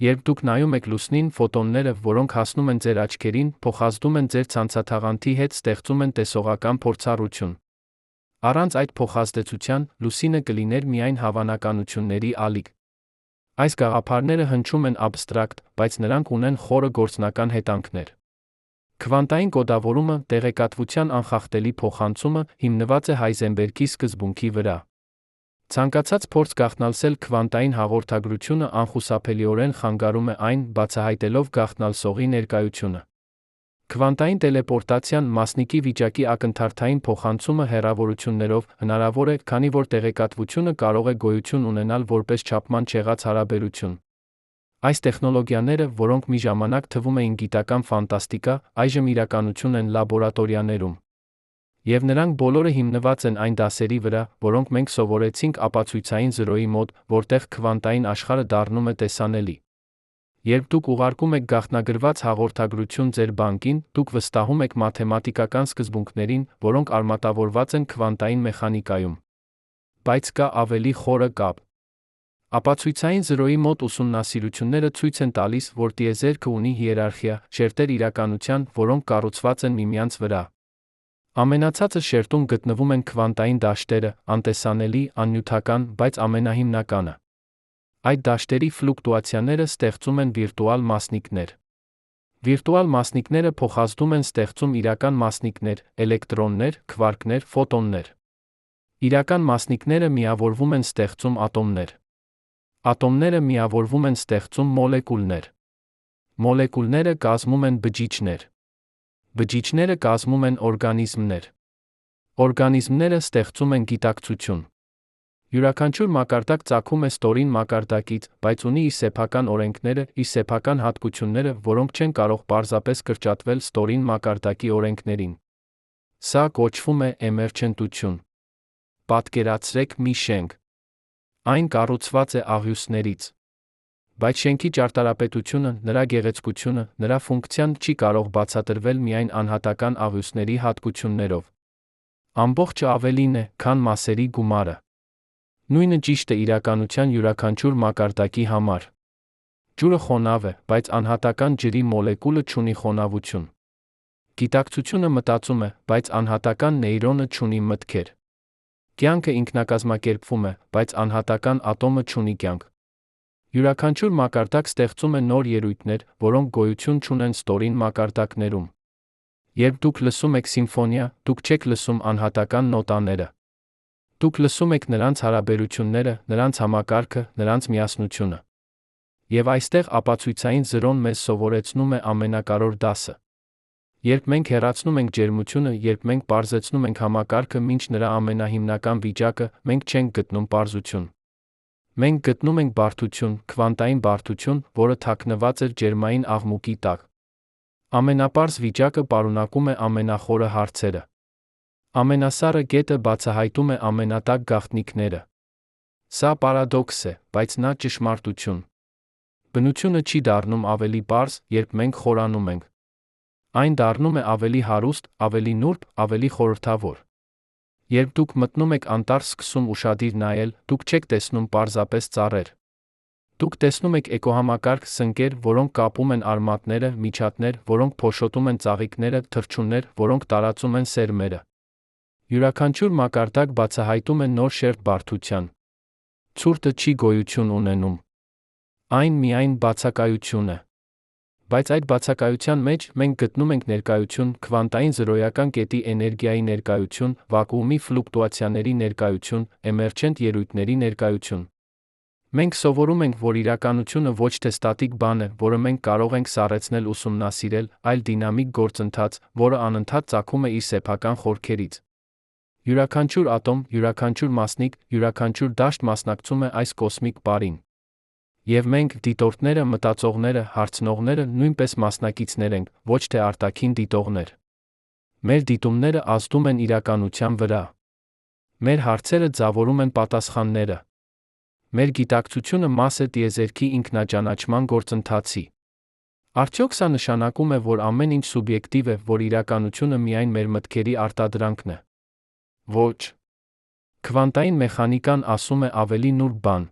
Երբ դուք նայում եք լուսնին, ֆոտոնները, որոնք հասնում են ձեր աչքերին, փոխազդում են ձեր ցանցաթաղանթի հետ, ստեղծում են տեսողական փորձառություն։ Առանց այդ փոխազդեցության, լուսինը կլիներ միայն հավանականությունների ալիք։ Այս գաղափարները հնչում են աբստրակտ, բայց նրանք ունեն խորը գործնական հետանքներ։ Քվանտային կոդավորումը, տեղեկատվության անխախտելի փոխանցումը, հիմնված է Հայզենբերգի սկզբունքի վրա։ Ցանկացած փորձ գաղտնալսել քվանտային հաղորդագրությունը անխուսափելիորեն խանգարում է այն, բացահայտելով գաղտնալսողի ներկայությունը։ Քվանտային տելեպորտացիան, մասնիկի վիճակի ակնթարթային փոխանցումը հեռավորություններով հնարավոր է, քանի որ տեղեկատվությունը կարող է գոյություն ունենալ որպես չափման չեղած հարաբերություն։ Այս տեխնոլոգիաները, որոնք մի ժամանակ թվում էին գիտական ֆանտաստիկա, այժմ իրականություն են լաբորատորիաներում։ Եվ նրանք բոլորը հիմնված են այն դասերի վրա, որոնք մենք սովորեցինք ապացույցային զրոյի մոտ, որտեղ քվանտային աշխարհը դառնում է տեսանելի։ Երբ դուք ուղարկում եք գաղտնագրված հաղորդագրություն ձեր բանկին, դուք վստահում եք մաթեմատիկական սկզբունքներին, որոնք արմատավորված են քվանտային մեխանիկայում։ Բայց կա ավելի խորը կապ։ Ապացույցային զրոյի մոտ ուսումնասիրությունները ցույց են տալիս, որ տիեզերքը ունի հիերարխիա, շերտեր իրականության, որոնք կառուցված են միմյանց վրա։ Ամենացածր շերտում գտնվում են քվանտային դաշտերը, անտեսանելի, աննյութական, բայց ամենահիմնականը։ Այդ դաշտերի ֆլուկտուացիաները ստեղծում են վիրտուալ մասնիկներ։ Վիրտուալ մասնիկները փոխազդում են ստեղծում իրական մասնիկներ, էլեկտրոններ, քվարկներ, ֆոտոններ։ Իրական մասնիկները միավորվում են ստեղծում ատոմներ։ Ատոմները միավորվում են ստեղծում մոլեկուլներ։ Մոլեկուլները կազմում են բջիջներ։ Բջիջները կազմում են օրգանիզմներ։ Օրգանիզմները ստեղծում են գիտակցություն։ Յուրաքանչյուր մակարդակ ծագում է ստորին մակարդակից, բայց ունի իր սեփական օրենքները, իր սեփական հատկությունները, որոնք չեն կարող պարզապես կրճատվել ստորին մակարդակի օրենքներին։ Սա կոչվում է էմերջենտություն։ Պատկերացրեք մի շենք։ Այն կառուցված է աղյուսներից։ Բայց շենքի ճարտարապետությունը, նրա գեղեցկությունը, նրա ֆունկցիան չի կարող բացատրվել միայն անհատական աղյուսների հատկություններով։ Ամբողջը ավելին է, քան մասերի գումարը։ Նույնը ճիշտ է իրականության յուրաքանչյուր մակարդակի համար։ Ջուրը խոնավ է, բայց անհատական ջրի մոլեկուլը չունի խոնավություն։ Գիտակցությունը մտածում է, բայց անհատական նեյրոնը չունի մտքեր։ Կյանքը ինքնակազմակերպվում է, բայց անհատական ատոմը չունի կյանք։ Յուրաքանչյուր մակարդակ ստեղծում է նոր ելույթներ, որոնք գոյություն չունեն ստորին մակարդակներում։ Երբ դուք լսում եք սիմֆոնիա, դուք չեք լսում անհատական նոտաները։ Դուք լսում եք նրանց հարաբերությունները, նրանց համակարգը, նրանց միասնությունը։ Եվ այստեղ ապացույցային զրոն մեզ սովորեցնում է ամենակարևոր դասը։ Երբ մենք հեռացնում ենք ջերմությունը, երբ մենք պարզեցնում ենք համակարգը մինչ նրա ամենահիմնական վիճակը, մենք չենք գտնում պարզություն։ Մենք գտնում ենք բարդություն, քվանտային բարդություն, որը թաքնված էր ջերմային աղմուկի տակ։ Ամենապարզ վիճակը պարունակում է ամենախորը հարցերը։ Ամենասառը գետը բացահայտում է ամենատաք գաղտնիքները։ Սա պարադոքս է, բայց նա ճշմարտություն։ Բնությունը չի դառնում ավելի պարզ, երբ մենք խորանում ենք։ Այն դառնում է ավելի հարուստ, ավելի նուրբ, ավելի խորհրդավոր։ Երբ դուք մտնում եք անտառ, սկսում ուշադիր նայել, դուք չեք տեսնում պարզապես ծառեր։ Դուք տեսնում եք էկոհամակարգ, սնկեր, որոնք կապում են արմատները, միջատներ, որոնք փոշոտում են ծաղիկները, թռչուններ, որոնք տարածում են սերմերը։ Յուրաքանչյուր մակարդակ բացահայտում է նոր շերտ բարդության։ Ցուրտը չի գոյություն ունենում։ Այն միայն բացակայություն է։ Բայց այդ բացակայության մեջ մենք գտնում ենք ներկայություն, քվանտային զրոյական կետի էներգիայի ներկայություն, վակուումի ֆլուկտուացիաների ներկայություն, էմերջենտ ելույթների ներկայություն։ Մենք սովորում ենք, որ իրականությունը ոչ թե ստատիկ բան է, որը մենք կարող ենք սառեցնել ուսումնասիրել, այլ դինամիկ գործընթաց, որը անընդհատ ծագում է իր սեփական խորքերից։ Յուրաքանչյուր ատոմ, յուրաքանչյուր մասնիկ, յուրաքանչյուր դաշտ մասնակցում է այս կոսմիկ պարին։ Եվ մենք, դիտորդները, մտածողները, հարցնողները, նույնպես մասնակիցներ ենք, ոչ թե արտաքին դիտողներ։ Մեր դիտումները ազդում են իրականության վրա։ Մեր հարցերը ձևավորում են պատասխանները։ Մեր գիտակցությունը մաս է տիեզերքի ինքնաճանաչման գործընթացի։ Արդյոք սա նշանակում է, որ ամեն ինչ սուբյեկտիվ է, որ իրականությունը միայն մեր մտքերի արտադրանքն է։ Ոչ։ Քվանտային մեխանիկան ասում է ավելի նուրբ բան։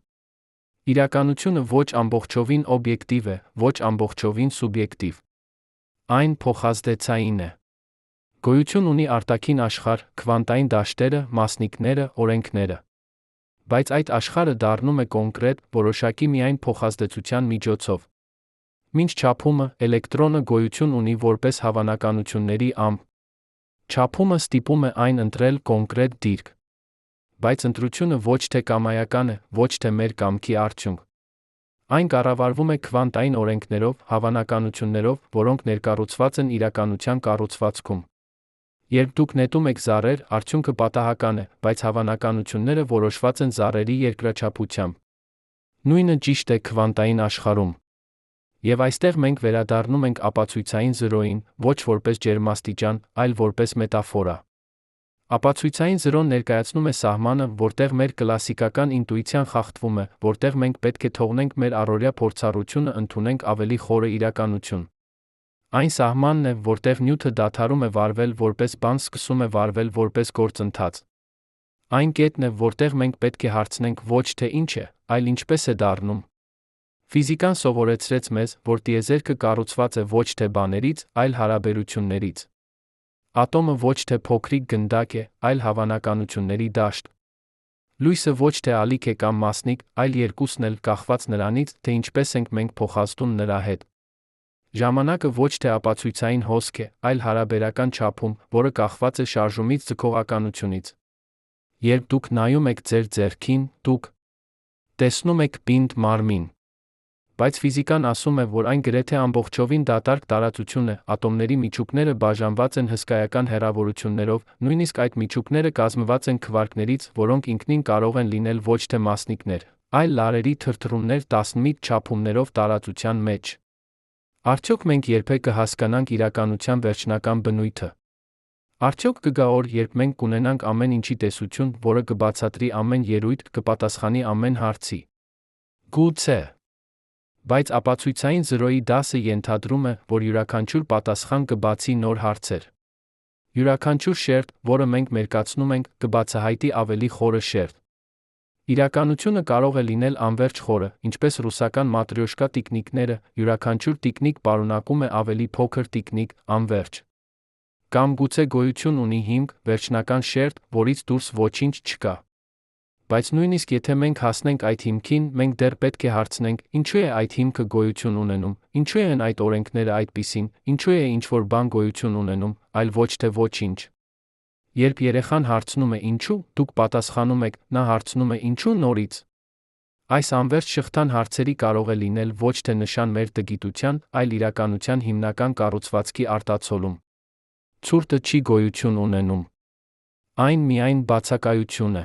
Իրականությունը ոչ ամբողջովին օբյեկտիվ է, ոչ ամբողջովին սուբյեկտիվ։ Այն փոխազդեցային է։ Գոյություն ունի արտաքին աշխարհ, քվանտային դաշտերը, մասնիկները, օրենքները։ Բայց այդ աշխարհը դառնում է կոնկրետ, որոշակի միայն փոխազդեցության միջոցով։ Մինչ չափումը, էլեկտրոնը գոյություն ունի որպես հավանականությունների ամփ։ Չափումը ստիպում է այն ընտրել կոնկրետ դիրք։ Բայց ընտրությունը ոչ թե կամայական է, ոչ թե մեր կամքի արդյունք։ Այն կառավարվում է քվանտային օրենքներով, հավանականություններով, որոնք ներկառուցված են իրականության կառուցվածքում։ Երբ դուք նետում եք զառեր, արդյունքը պատահական է, բայց հավանականությունները որոշված են զառերի երկրաչափությամբ։ Նույնը ճիշտ է քվանտային աշխարհում։ Եվ այստեղ մենք վերադառնում ենք ապացույցային զրոյին, ոչ որպես ջերմաստիճան, այլ որպես մետաֆորա։ Ապացույցային զրոն ներկայացնում է սահմանը, որտեղ մեր կլասիկական ինտուիցիան խախտվում է, որտեղ մենք պետք է թողնենք մեր առօրյա փորձառությունը, ընդունենք ավելի խորը իրականություն։ Այն սահմանն է, որտեղ նյութը դադարում է վարվել որպես բան, սկսում է վարվել որպես գործընթաց։ Այն կետն է, որտեղ մենք պետք է հարցնենք ոչ թե ինչ է, այլ ինչպես է դառնում։ Ֆիզիկան սովորեցրեց մեզ, որ տիեզերքը կառուցված է ոչ թե բաներից, այլ հարաբերություններից։ Ատոմը ոչ թե փոքրիկ գնդակ է, այլ հավանականությունների դաշտ։ Լույսը ոչ թե ալիք է կամ մասնիկ, այլ երկուսն էլ կախված նրանից, թե ինչպես ենք մենք փոխազդում նրա հետ։ Ժամանակը ոչ թե ապացույցային հոսք է, այլ հարաբերական չափում, որը կախված է շարժումից, ձգողականությունից։ Երբ դուք նայում եք ձեր ձեռքին, դուք Տեսնում եք պինդ մարմին։ Բայց ֆիզիկան ասում է, որ այն գրեթե ամբողջովին դատարկ տարածություն է, ատոմների միջուկները բաժանված են հսկայական հեռավորություններով, նույնիսկ այդ միջուկները կազմված են քվարկներից, որոնք ինքնին կարող են լինել ոչ թե մասնիկներ, այլ լարերի թրթռումներ 10-միտ չափումներով տարածության մեջ։ Արդյոք մենք երբեք կհասկանանք իրականության վերջնական բնույթը։ Արդյոք կգա օր, երբ մենք կունենանք ամեն ինչի տեսություն, որը կբացատրի ամեն ելույթ, կպատասխանի ամեն հարցի։ Գուցե։ Բայց ապացույցային զրոյի դասը ենթադրում է, որ յուրաքանչյուր պատասխան կբացի նոր հարցեր։ Յուրաքանչյուր շերտ, որը մենք մերկացնում ենք, կբացահայտի ավելի խորը շերտ։ Իրականությունը կարող է լինել անվերջ խորը, ինչպես ռուսական մատրյոշկա տիկնիկները, յուրաքանչյուր տիկնիկ պարունակում է ավելի փոքր տիկնիկ, անվերջ։ Կամ գուցե գոյություն ունի հիմք, վերջնական շերտ, որից դուրս ոչինչ չկա։ Բայց նույնիսկ եթե մենք հասնենք այդ հիմքին, մենք դեռ պետք է հարցնենք, ինչու է այդ հիմքը գոյություն ունենում, ինչու են այդ օրենքները այդպիսին, ինչու է ինչ-որ բան գոյություն ունենում, այլ ոչ թե ոչինչ։ Երբ երեխան հարցնում է ինչու, դուք պատասխանում եք, նա հարցնում է ինչու նորից։ Այս անվերջ շղթան հարցերի կարող է լինել ոչ թե նշան մեր տգիտության, այլ իրականության հիմնական կառուցվածքի արտացոլում։ Ցուրտը չի գոյություն ունենում։ Այն միայն բացակայություն է։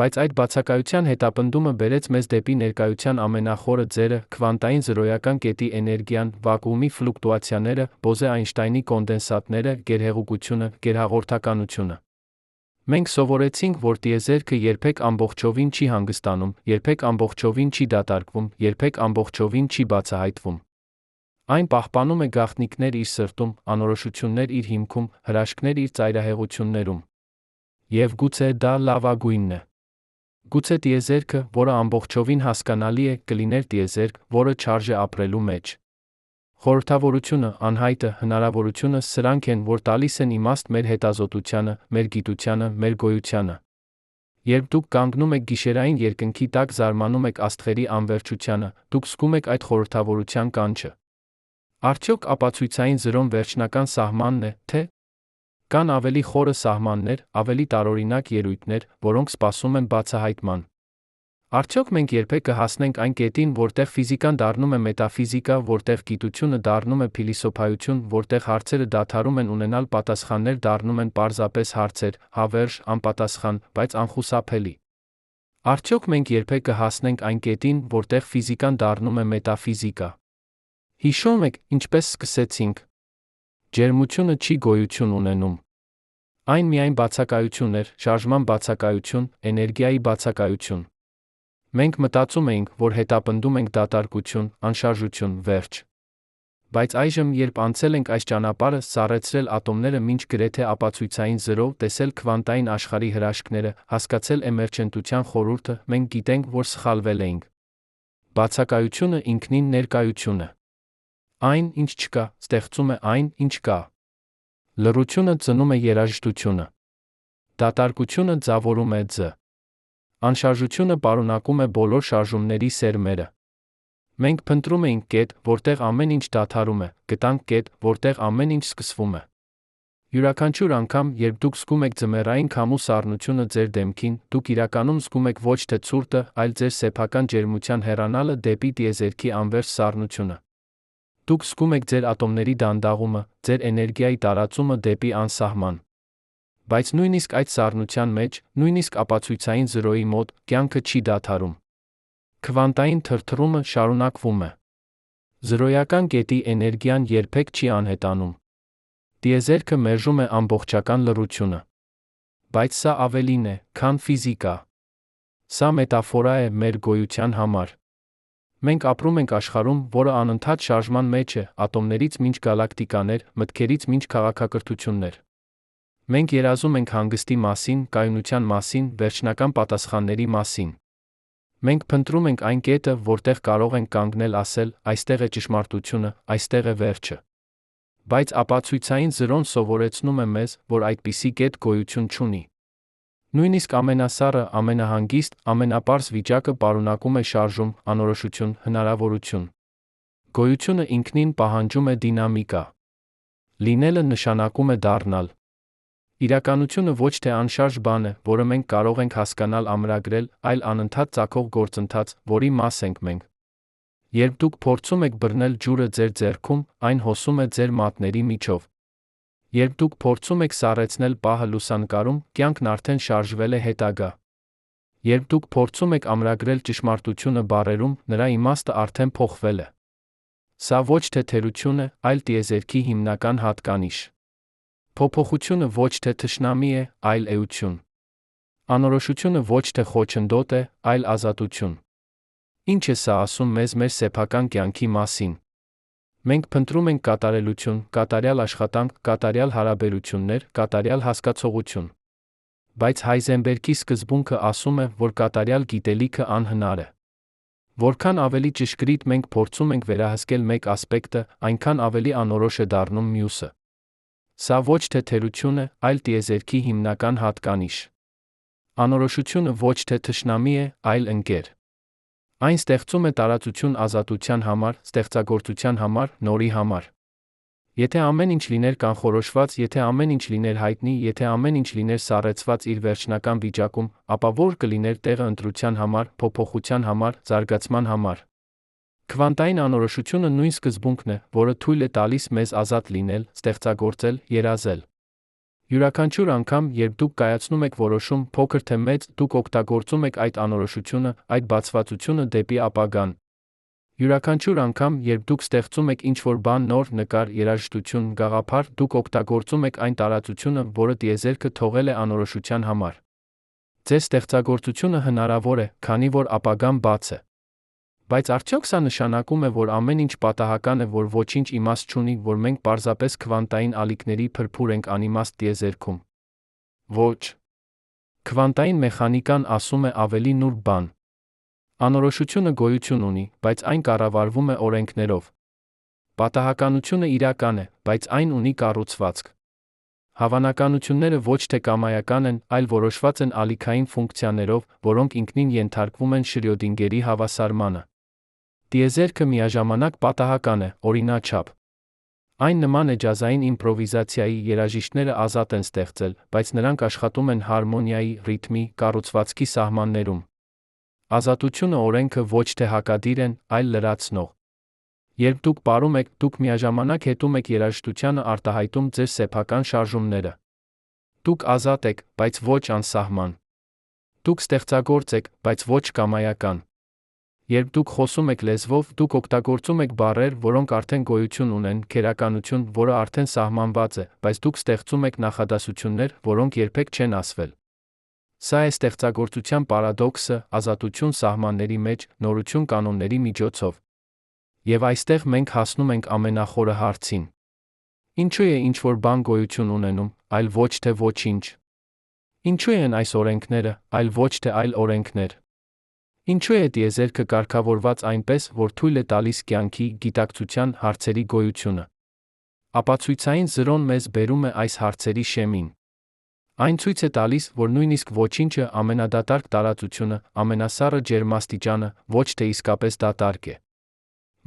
Բայց այդ բացակայության հետապնդումը բերեց մեզ դեպի ներկայության ամենախորը ձերը, քվանտային զրոյական կետի էներգիան, վակուումի ֆլուկտուացիաները, Բոզե-Այնշտայնի կոնդենսատները, գերհեղուկությունը, գերհաղորդականությունը։ Մենք սովորեցինք, որ տիեզերքը երբեք ամբողջովին չի հանգստանում, երբեք ամբողջովին չի դատարկվում, երբեք ամբողջովին չի բացահայտվում։ Այն պահպանում է գաղտնիքներ իր սրտում, անորոշություններ իր հիմքում, հրաշքներ իր ծայրահեղություններում։ Եվ գուցե դա լավագույնն է։ Գուցե տիեզերքը, որը ամբողջովին հասկանալի է, կլիներ տիեզերք, որը չարժե ապրելու մեջ։ Խորհրդավորությունը, անհայտը, հնարավորությունը սրանք են, որ տալիս են իմաստ մեր հետազոտությանը, մեր գիտությանը, մեր գոյությանը։ Երբ դուք կանգնում եք գիշերային երկնքի տակ, զարմանում եք աստղերի անվերջությանը, դուք զգում եք այդ խորհրդավորության կանչը։ Արդյոք ապացույցային զրոն վերջնական սահմանն է, թե՞ կան ավելի խորը սահմաններ, ավելի տարօրինակ ելույթներ, որոնք սպասում են բացահայտման։ Արդյոք մենք երբեք կհասնենք այն կետին, որտեղ ֆիզիկան դառնում է մետաֆիզիկա, որտեղ գիտությունը դառնում է փիլիսոփայություն, որտեղ հարցերը դադարում են ունենալ պատասխաններ, դառնում են պարզապես հարցեր, հավերժ, անպատասխան, բայց անխուսափելի։ Արդյոք մենք երբեք կհասնենք այն կետին, որտեղ ֆիզիկան դառնում է մետաֆիզիկա։ Հիշո՞ւմ եք, ինչպես սկսեցինք։ Ջերմությունը չի գոյություն ունենում։ Այն միայն բացակայություն էր, շարժման բացակայություն, էներգիայի բացակայություն։ Մենք մտածում էինք, որ հետապնդում ենք դատարկություն, անշարժություն, վերջ։ Բայց այժմ, երբ անցել ենք այս ճանապարհը, սառեցրել ատոմները մինչ գրեթե ապացույցային զրո, տեսել քվանտային աշխարհի հրաշքները, հասկացել էմերջենտության խորհուրդը, մենք գիտենք, որ սխալվել էինք։ Բացակայությունը ինքնին ներկայություն է։ Այն, ինչ չկա, ստեղծում է այն, ինչ կա։ Լռությունը ծնում է երաժշտությունը։ Դատարկությունը ձավորում է ձ. Անշարժությունը պարունակում է բոլոր շարժումների սերմերը։ Մենք փնտրում էինք կետ, որտեղ ամեն ինչ դադարում է, գտանք կետ, որտեղ ամեն ինչ սկսվում է։ Յուրաքանչյուր անգամ, երբ դուք զգում եք ձմեռային քամու սառնությունը ձեր դեմքին, դուք իրականում զգում եք ոչ թե ցուրտը, այլ ձեր սեփական ջերմության հեռանալը դեպի տիեզերքի անվերջ սառնությունը։ Դուք զգում եք ձեր ատոմների դանդաղումը, ձեր էներգիայի տարածումը դեպի անսահման։ Բայց նույնիսկ այդ սառնության մեջ, նույնիսկ ապացույցային զրոյի մոտ, կյանքը չի դադարում։ Քվանտային թրթռումը շարունակվում է։ Զրոյական կետի էներգիան երբեք չի անհետանում։ Տիեզերքը մերժում է ամբողջական լռությունը։ Բայց սա ավելին է, քան ֆիզիկա։ Սա մետաֆորա է մեր գոյության համար։ Մենք ապրում ենք աշխարհում, որը անընդհատ շարժման մեջ է, ատոմներից մինչ գալակտիկաներ, մտքերից մինչ քաղաքակրթություններ։ Մենք երազում ենք հանգստի մասին, կայունության մասին, վերջնական պատասխանների մասին։ Մենք փնտրում ենք այն կետը, որտեղ կարող ենք կանգնել ասել, այստեղ է ճշմարտությունը, այստեղ է վերջը։ Բայց ապացույցային զրոն սովորեցնում է մեզ, որ այդպիսի կետ գոյություն չունի։ Նույնիսկ ամենասառը, ամենահանգիստ, ամենապարզ վիճակը պարունակում է շարժում, անորոշություն, հնարավորություն։ Գոյությունը ինքնին պահանջում է դինամիկա։ Լինելը նշանակում է դառնալ։ Իրականությունը ոչ թե անշարժ բան է, որը մենք կարող ենք հասկանալ ամրագրել, այլ անընդհատ ծագող գործընթաց, որի մաս ենք մենք։ Երբ դուք փորձում եք բռնել ջուրը ձեր ձեռքում, այն հոսում է ձեր մատների միջով։ Երբ դուք փորձում եք սառեցնել պահը լուսանկարում, կյանքն արդեն շարժվել է հետագա։ Երբ դուք փորձում եք ամրագրել ճշմարտությունը բառերում, նրա իմաստը արդեն փոխվել է։ Սա ոչ թե թերություն է, այլ տիեզերքի հիմնական հատկանիշ։ Փոփոխությունը ոչ թե թշնամի է, այլ էություն։ Անորոշությունը ոչ թե խոչընդոտ է, այլ ազատություն։ Ինչ է սա ասում մեզ մեր սեփական կյանքի մասին։ Մենք փնտրում ենք կատարելություն, կատարյալ աշխատանք, կատարյալ հարաբերություններ, կատարյալ հասկացողություն։ Բայց Հայզենբերգի սկզբունքը ասում է, որ կատարյալ գիտելիքը անհնար է։ Որքան ավելի ճշգրիտ մենք փորձում ենք վերահսկել մեկ ասպեկտը, այնքան ավելի անորոշ է դառնում մյուսը։ Սա ոչ թե թերություն է, այլ տիեզերքի հիմնական հատկանիշ։ Անորոշությունը ոչ թե թշնամի է, այլ ընկեր։ Այն ստեղծում է տարածություն ազատության համար, ստեղծագործության համար, նորի համար։ Եթե ամեն ինչ լիներ կանխորոշված, եթե ամեն ինչ լիներ հայտնի, եթե ամեն ինչ լիներ սառեցված իր վերջնական վիճակում, ապա ո՞ր կլիներ տեղը ընտրության համար, փոփոխության համար, զարգացման համար։ Քվանտային անորոշությունը նույն սկզբունքն է, որը թույլ է տալիս մեզ ազատ լինել, ստեղծագործել, երազել։ Յուրաքանչյուր անգամ, երբ դուք կայացնում եք որոշում, փոքր թե մեծ, դուք օգտագործում եք այդ անորոշությունը, այդ բացվածությունը դեպի ապագան։ Յուրաքանչյուր անգամ, երբ դուք ստեղծում եք ինչ-որ բան նոր, նկար, երաժշտություն, գաղափար, դուք օգտագործում եք այն տարածությունը, որը տիեզերքը թողել է անորոշության համար։ Ձեր ստեղծագործությունը հնարավոր է, քանի որ ապագան բաց է։ Բայց արդյոք սա նշանակում է, որ ամեն ինչ պատահական է, որ ոչինչ իմաստ չունի, որ մենք պարզապես քվանտային ալիքների փրփուր ենք անիմաստ տիեզերքում։ Ոչ։ Քվանտային մեխանիկան ասում է ավելի նուրբ բան։ Անորոշությունը գոյություն ունի, բայց այն կառավարվում է օրենքներով։ Պատահականությունը իրական է, բայց այն ունի կառուցվածք։ Հավանականությունները ոչ թե կամայական են, այլ որոշված են ալիքային ֆունկցիաներով, որոնք ինքնին ենթարկվում են Շրյոդինգերի հավասարմանը։ Տիեզերքը միաժամանակ պատահական է, օրինաչափ։ Այն նման է ջազային իմպրովիզացիայի, երաժիշտները ազատ են ստեղծել, բայց նրանք աշխատում են հարմոնիայի, ռիթմի, կառուցվածքի սահմաններում։ Ազատությունը օրենքը ոչ թե հակադիր են, այլ լրացնող։ Երբ դուք պարում եք, դուք միաժամանակ հետում եք երաժշտությանը արտահայտում ձեր սեփական շարժումները։ Դուք ազատ եք, բայց ոչ անսահման։ Դուք ստեղծագործ եք, բայց ոչ կամայական։ Երբ դուք խոսում եք լեզվով, դուք օգտագործում եք բառեր, որոնք արդեն գոյություն ունեն, քերականություն, որը արդեն սահմանված է, բայց դուք ստեղծում եք նախադասություններ, որոնք երբեք չեն ասվել։ Սա է ստեղծագործության պարադոքսը, ազատություն սահմանների մեջ, նորություն կանոնների միջոցով։ Եվ այստեղ մենք հասնում ենք ամենախորը հարցին։ Ինչու է ինչ-որ բան գոյություն ունենում, այլ ոչ թե ոչինչ։ Ինչու են այս օրենքները, այլ ոչ թե այլ օրենքներ։ Ինչու է տիեզերքը կարգավորված այնպես, որ թույլ է տալիս կյանքի, գիտակցության հարցերի գոյությունը։ Ապացույցային զրոն մեզ բերում է այս հարցերի շեմին։ Այն ցույց է տալիս, որ նույնիսկ ոչինչը, ամենադատարկ տարածությունը, ամենասառը ջերմաստիճանը, ոչ թե իսկապես դատարկ է։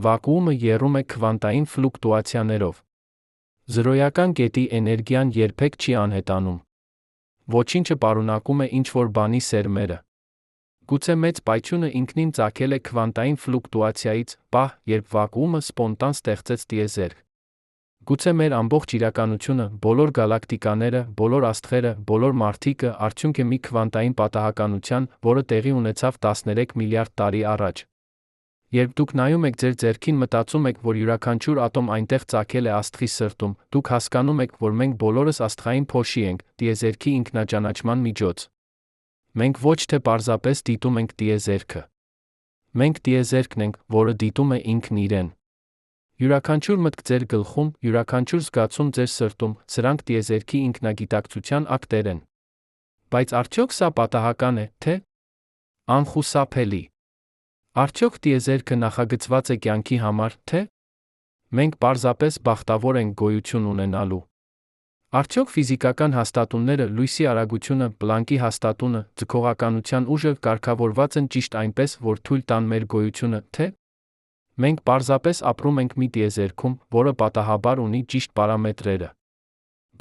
Վակուումը եռում է քվանտային ֆլուկտուացիաներով։ Զրոյական կետի էներգիան երբեք չի անհետանում։ Ոչինչը պարունակում է ինչ-որ բանի սերմերը։ Գուցե մեծ պայթյունը ինքնին ծագել է քվանտային ֆլուկտուացիայից, պահ, երբ վակուումը սպոնտան ստեղծեց տիեզերք։ Գուցե մեր ամբողջ իրականությունը, բոլոր գալակտիկաները, բոլոր աստղերը, բոլոր մարդիկը արդյունք է մի քվանտային պատահականության, որը տեղի ունեցավ 13 միլիարդ տարի առաջ։ Երբ դուք նայում եք ձեր ձեռքին, մտածում եք, որ յուրաքանչյուր ատոմ այնտեղ ծագել է աստղի սրտում, դուք հասկանում եք, որ մենք բոլորս աստղային փոշի ենք, տիեզերքի ինքնաճանաչման միջոց։ Մենք ոչ թե պարզապես դիտում ենք տիեզերքը։ Մենք տիեզերքն ենք, որը դիտում է ինքն իրեն։ Յուրաքանչյուր մտք ձեր գլխում, յուրաքանչյուր զգացում ձեր սրտում, սրանք տիեզերքի ինքնագիտակցության ակտեր են։ Բայց արդյոք սա պատահական է, թե՞ անխուսափելի։ Արդյոք տիեզերքը նախագծված է կյանքի համար, թե՞ մենք պարզապես բախտավոր ենք գոյություն ունենալու։ Արդյոք ֆիզիկական հաստատունները, լույսի արագությունը, Պլանկի հաստատությունը, ձգողականության ուժը կարգավորված են ճիշտ այնպես, որ թույլ տան մեր գոյությունը, թե՞ մենք պարզապես ապրում ենք մի տիեզերքում, որը պատահաբար ունի ճիշտ պարամետրերը։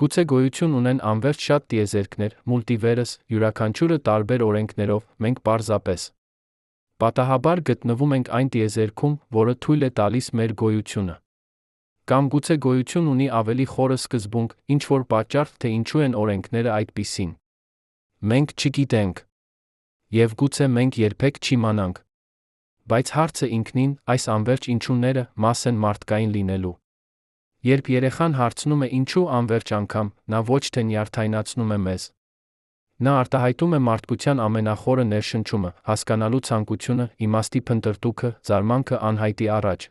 Գուցե գոյություն ունեն անվերջ շատ տիեզերքներ, մուլտիվերս, յուրաքանչյուրը տարբեր օրենքներով, մենք պարզապես պատահաբար գտնվում ենք այն տիեզերքում, որը թույլ է տալիս մեր գոյությունը։ Կամ գուցե գոյություն ունի ավելի խորը սկզբունք, ինչ-որ պատճառ, թե ինչու են օրենքները այդպիսին։ Մենք չգիտենք։ Եվ գուցե մենք երբեք չիմանանք։ Բայց հարցը ինքնին, այս անվերջ ինչուները, մաս են մարդկային լինելու։ Երբ երեխան հարցնում է ինչու անվերջ անգամ, նա ոչ թե նյարդայնացնում է մեզ։ Նա արտահայտում է մարդկության ամենախորը ներշնչումը, հասկանալու ցանկությունը, իմաստի փնտրտուքը, զարմանքը անհայտի առաջ։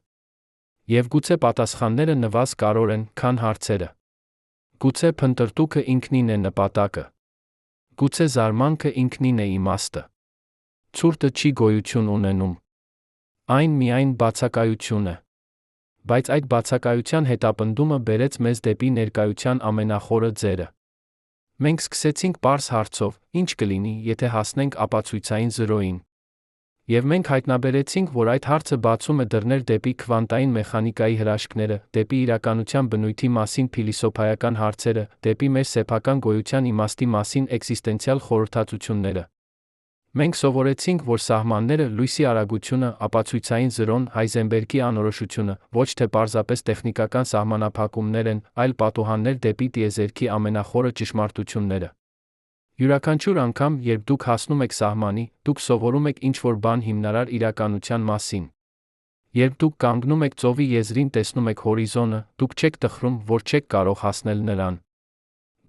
Եվ գուցե պատասխանները նվազ կարևոր են, քան հարցերը։ Գուցե փնտրտուքը ինքնին է նպատակը։ Գուցե զարմանքը ինքնին է իմաստը։ Ցուրտը չի գոյություն ունենում։ Այն միայն բացակայություն է։ Բայց այդ բացակայության հետապնդումը բերեց մեզ դեպի ներկայության ամենախորը ձերը։ Մենք սկսեցինք պարզ հարցով, ինչ կլինի, եթե հասնենք ապացույցային զրոյին։ Եվ մենք հայտնաբերեցինք, որ այդ հարցը բացում է դռներ դեպի քվանտային մեխանիկայի հրաշքները, դեպի իրականության բնույթի մասին փիլիսոփայական հարցերը, դեպի մեր սեփական գոյության իմաստի մասին էքզիստենցիալ խորհրդածությունները։ Մենք սովորեցինք, որ սահմանները, լույսի արագությունը, ապացույցային զրոն, Հայզենբերգի անորոշությունը ոչ թե պարզապես տեխնիկական սահմանափակումներ են, այլ պատուհաններ դեպի տիեզերքի ամենախորը ճշմարտությունները։ Յուրաքանչյուր անգամ, երբ դուք հասնում եք սահմանի, դուք սովորում եք ինչ-որ բան հիմնարար իրականության մասին։ Երբ դուք կանգնում եք ծովի եզրին, տեսնում եք հորիզոնը, դուք չեք տխրում, որ չեք կարող հասնել նրան։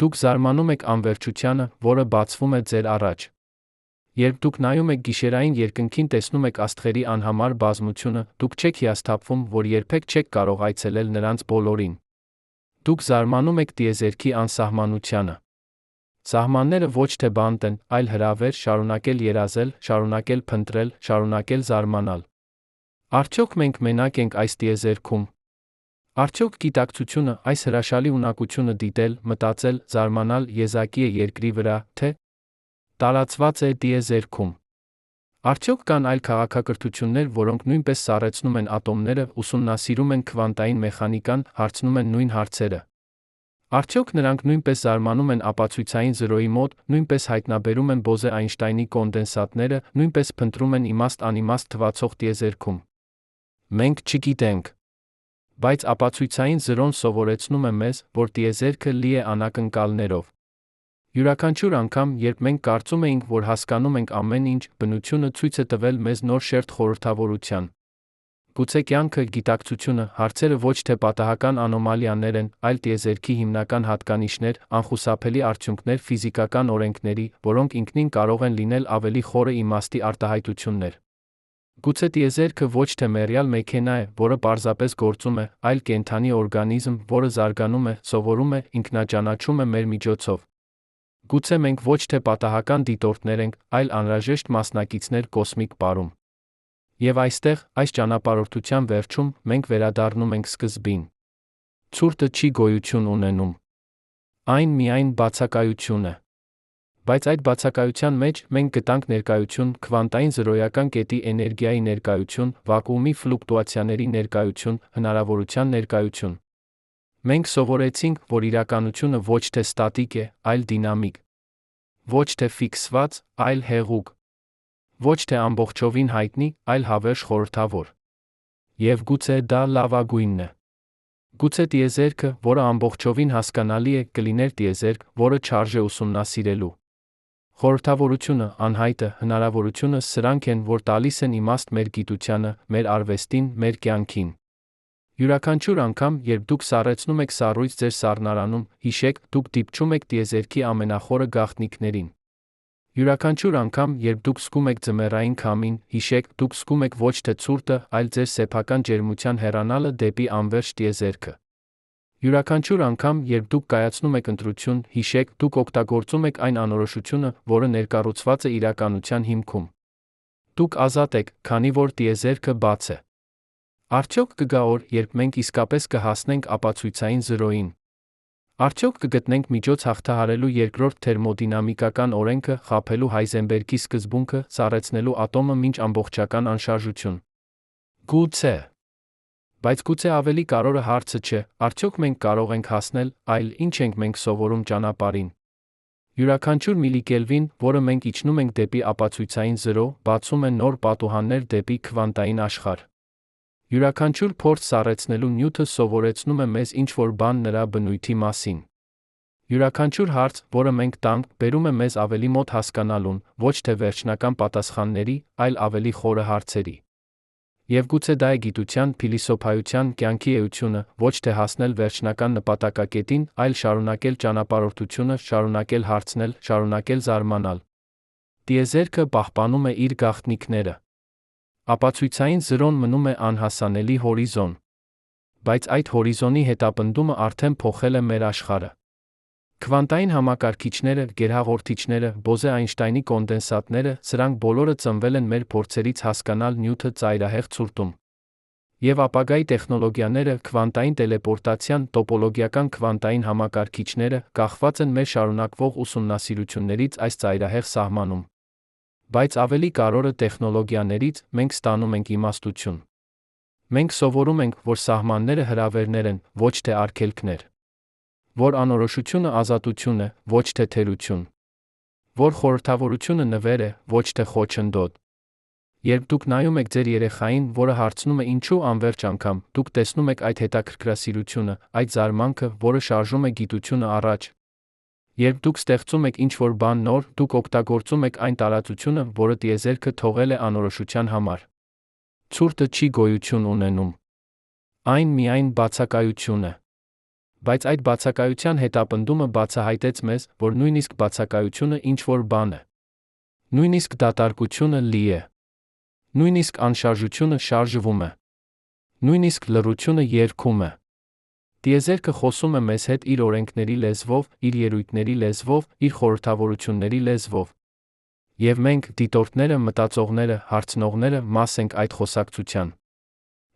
Դուք զարմանում եք անվերջությանը, որը բացվում է ձեր առաջ։ Երբ դուք նայում եք գիշերային երկնքին, տեսնում եք աստղերի անհամար բազմությունը, դուք չեք հիասթափվում, որ երբեք չեք կարող այցելել նրանց բոլորին։ Դուք զարմանում եք տիեզերքի անսահմանությանը։ Սահմանները ոչ թե բանտ են, այլ հրավեր, շարունակել երազել, շարունակել փնտրել, շարունակել զարմանալ։ Արդյոք մենք մենակ ենք այս տիեզերքում։ Արդյոք գիտակցությունը, այս հրաշալի ունակությունը դիտել, մտածել, զարմանալ եզակի է երկրի վրա, թե տարածված է տիեզերքում։ Արդյոք կան այլ քաղաքակրթություններ, որոնք նույնպես սառեցնում են ատոմները, ուսումնասիրում են քվանտային մեխանիկան, հարցնում են նույն հարցերը։ Արդյոք նրանք նույնպես զարմանում են ապացույցային զրոյի մոտ, նույնպես հայտնաբերում են Բոզե-Այնշտայնի կոնդենսատները, նույնպես փնտրում են իմաստ-անիմաստ թվացող տիեզերքում։ Մենք չգիտենք։ Բայց ապացույցային զրոն սովորեցնում է մեզ, որ տիեզերքը լի է անակնկալներով։ Յուրաքանչյուր անգամ, երբ մենք կարծում էինք, որ հասկանում ենք ամեն ինչ, բնությունը ցույց է տվել մեզ նոր շերտ խորհրդավորության։ Գուցե կյանքը, գիտակցությունը, հարցերը ոչ թե պատահական անոմալիաներ են, այլ տիեզերքի հիմնական հատկանիշներ, անխուսափելի արդյունքներ ֆիզիկական օրենքների, որոնք ինքնին կարող են լինել ավելի խորը իմաստի արտահայտություններ։ Գուցե տիեզերքը ոչ թե մեռյալ մեքենա է, որը պարզապես գործում է, այլ կենդանի օրգանիզմ, որը զարգանում է, սովորում է, ինքնաճանաչում է մեր միջոցով։ Գուցե մենք ոչ թե պատահական դիտորդներ ենք, այլ անհրաժեշտ մասնակիցներ կոսմիկ պարում։ Եվ այստեղ, այս ճանապարհորդության վերջում, մենք վերադառնում ենք սկզբին։ Ցուրտը չի գոյություն ունենում։ Այն միայն բացակայություն է։ Բայց այդ բացակայության մեջ մենք գտանք ներկայություն, քվանտային զրոյական կետի էներգիայի ներկայություն, վակուումի ֆլուկտուացիաների ներկայություն, հնարավորության ներկայություն։ Մենք սովորեցինք, որ իրականությունը ոչ թե ստատիկ է, այլ դինամիկ։ Ոչ թե ֆիքսված, այլ հեղուկ։ Ոչ թե ամբողջովին հայտնի, այլ հավերժ խորհրդավոր։ Եվ գուցե դա լավագույնն է։ Գուցե տիեզերքը, որը ամբողջովին հասկանալի է, կլիներ տիեզերք, որը չարժե ուսումնասիրելու։ Խորհրդավորությունը, անհայտը, հնարավորությունը սրանք են, որ տալիս են իմաստ մեր գիտությանը, մեր արվեստին, մեր կյանքին։ Յուրաքանչյուր անգամ, երբ դուք սառեցնում եք սառույց ձեր սառնարանում, հիշեք, դուք դիպչում եք տիեզերքի ամենախորը գաղտնիքներին։ Յուրաքանչյուր անգամ, երբ դուք զգում եք ձմեռային քամին, հիշեք, դուք զգում եք ոչ թե ցուրտը, այլ ձեր սեփական ջերմության հեռանալը դեպի անվերջ տիեզերքը։ Յուրաքանչյուր անգամ, երբ դուք կայացնում եք ընտրություն, հիշեք, դուք օգտագործում եք այն անորոշությունը, որը ներկառուցված է իրականության հիմքում։ Դուք ազատ եք, քանի որ տիեզերքը բաց է։ Արդյոք կգա օր, երբ մենք իսկապես կհասնենք ապացույցային զրոյին։ Արդյոք կգտնենք միջոց հաղթահարելու երկրորդ թերմոդինամիկական օրենքը, խաբելու Հայզենբերգի սկզբունքը, սառեցնելու ատոմը մինչ ամբողջական անշարժություն։ Գուցե։ Բայց գուցե ավելի կարևորը հարցը չէ, արդյոք մենք կարող ենք հասնել, այլ ինչ ենք մենք սովորում ճանապարհին։ Յուրաքանչյուր միլիկելվին, որը մենք իջնում ենք դեպի ապացույցային զրո, բացում է նոր պատուհաններ դեպի քվանտային աշխարհ։ Յուրաքանչյուր փորձ սառեցնելու նյութը սովորեցնում է մեզ ինչ-որ բան նրա բնույթի մասին։ Յուրաքանչյուր հարց, որը մենք տանք, բերում է մեզ ավելի մոտ հասկանալուն, ոչ թե վերջնական պատասխանների, այլ ավելի խորը հարցերի։ Եվ գուցե դա է գիտության, փիլիսոփայության, կյանքի էությունը, ոչ թե հասնել վերջնական նպատակակետին, այլ շարունակել ճանապարհորդությունը, շարունակել հարցնել, շարունակել զարմանալ։ Տիեզերքը պահպանում է իր գաղտնիքները։ Ապացույցային զրոն մնում է անհասանելի հորիզոն։ Բայց այդ հորիզոնի հետապնդումը արդեն փոխել է մեր աշխարհը։ Քվանտային համակարգիչները, գերհաղորդիչները, Բոզե-Այնշտայնի կոնդենսատները, սրանք բոլորը ծնվել են մեր փորձերից հասկանալ նյութը ծայրահեղ ցուրտում։ Եվ ապագայի տեխնոլոգիաները, քվանտային տելեպորտացիան, տոպոլոգիական քվանտային համակարգիչները կախված են մեր շարունակվող ուսումնասիրություններից այս ծայրահեղ սահմանում։ Բայց ավելի կարևորը տեխնոլոգիաներից մենք ստանում ենք իմաստություն։ Մենք սովորում ենք, որ սահմանները հրավերներ են, ոչ թե արգելքներ։ Որ անորոշությունը ազատություն է, ոչ թե թերություն։ Որ խորհրդավորությունը նվեր է, ոչ թե խոչընդոտ։ Երբ դուք նայում եք ձեր երեխային, որը հարցնում է ինչու անվերջ անգամ, դուք տեսնում եք այդ հետաքրքրասիրությունը, այդ զարմանքը, որը շարժում է գիտությունը առաջ։ Երբ դուք ստեղծում եք ինչ-որ բան նոր, դուք օգտագործում եք այն տարածությունը, որը տիեզերքը թողել է անորոշության համար։ Ցուրտը չի գոյություն ունենում։ Այն միայն բացակայություն է։ Բայց այդ բացակայության հետապնդումը բացահայտեց մեզ, որ նույնիսկ բացակայությունը ինչ-որ բան է։ Նույնիսկ դատարկությունը լի է։ Նույնիսկ անշարժությունը շարժվում է։ Նույնիսկ լռությունը երգում է։ Տիեզերքը խոսում է մեզ հետ իր օրենքների լեզվով, իր ելույթների լեզվով, իր խորհրդավորությունների լեզվով։ Եվ մենք, դիտորդները, մտածողները, հարցնողները, մաս ենք այդ խոսակցության։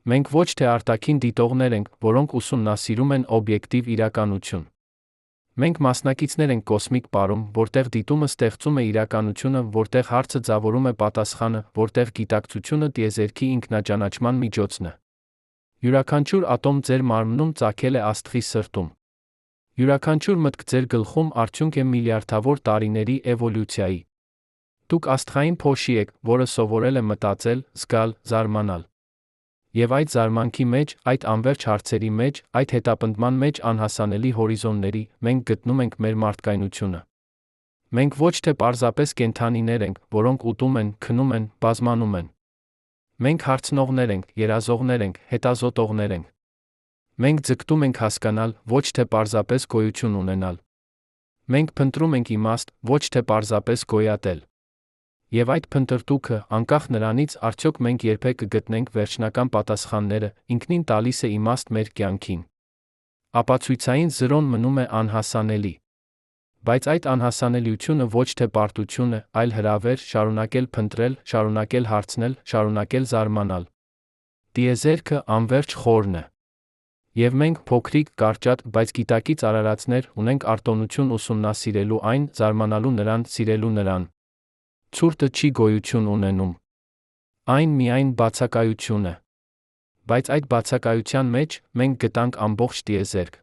Մենք ոչ թե արտաքին դիտողներ ենք, որոնք ուսումնասիրում են օբյեկտիվ իրականություն։ Մենք մասնակիցներ ենք կոսմիկ պարում, որտեղ դիտումը ստեղծում է իրականությունը, որտեղ հարցը ձևավորում է պատասխանը, որտեղ գիտակցությունը տիեզերքի ինքնաճանաչման միջոցն է։ Յուրաքանչյուր ատոմ ձեր մարմնում ծագել է աստղի սրտում։ Յուրաքանչյուր մտք ձեր գլխում արդյունք է միլիարդավոր տարիների էվոլյուցիայի։ Դուք աստղային փոշի եք, որը սովորել է մտածել, զգալ, զարմանալ։ Եվ այդ զարմանքի մեջ, այդ անվերջ հարցերի մեջ, այդ հետապնդման մեջ անհասանելի հորիզոնների, մենք գտնում ենք մեր մարդկայնությունը։ Մենք ոչ թե պարզապես կենդանիներ ենք, որոնք ուտում են, քնում են, բազմանում են։ Մենք հարցնողներ ենք, երազողներ ենք, հետազոտողներ ենք։ Մենք ձգտում ենք հասկանալ, ոչ թե պարզապես գոյություն ունենալ։ Մենք փնտրում ենք իմաստ, ոչ թե պարզապես գոյատել։ Եվ այդ փնտրտուքը, անկախ նրանից, արդյոք մենք երբեք կգտնենք վերջնական պատասխանները, ինքնին տալիս է իմաստ մեր կյանքին։ Ապացույցային զրոն մնում է անհասանելի։ Բայց այդ անհասանելիությունը ոչ թե պարտություն է, այլ հրավեր, շարունակել փնտրել, շարունակել հարցնել, շարունակել զարմանալ։ Տիեզերքը անվերջ խորն է։ Եվ մենք փոքրիկ, կարճատ, բայց գիտակից արարածներ ունենք արտոնություն ուսումնասիրելու այն, զարմանալու նրան, սիրելու նրան։ Ցուրտը չի գոյություն ունենում։ Այն միայն բացակայություն է։ Բայց այդ բացակայության մեջ մենք գտանք ամբողջ տիեզերք։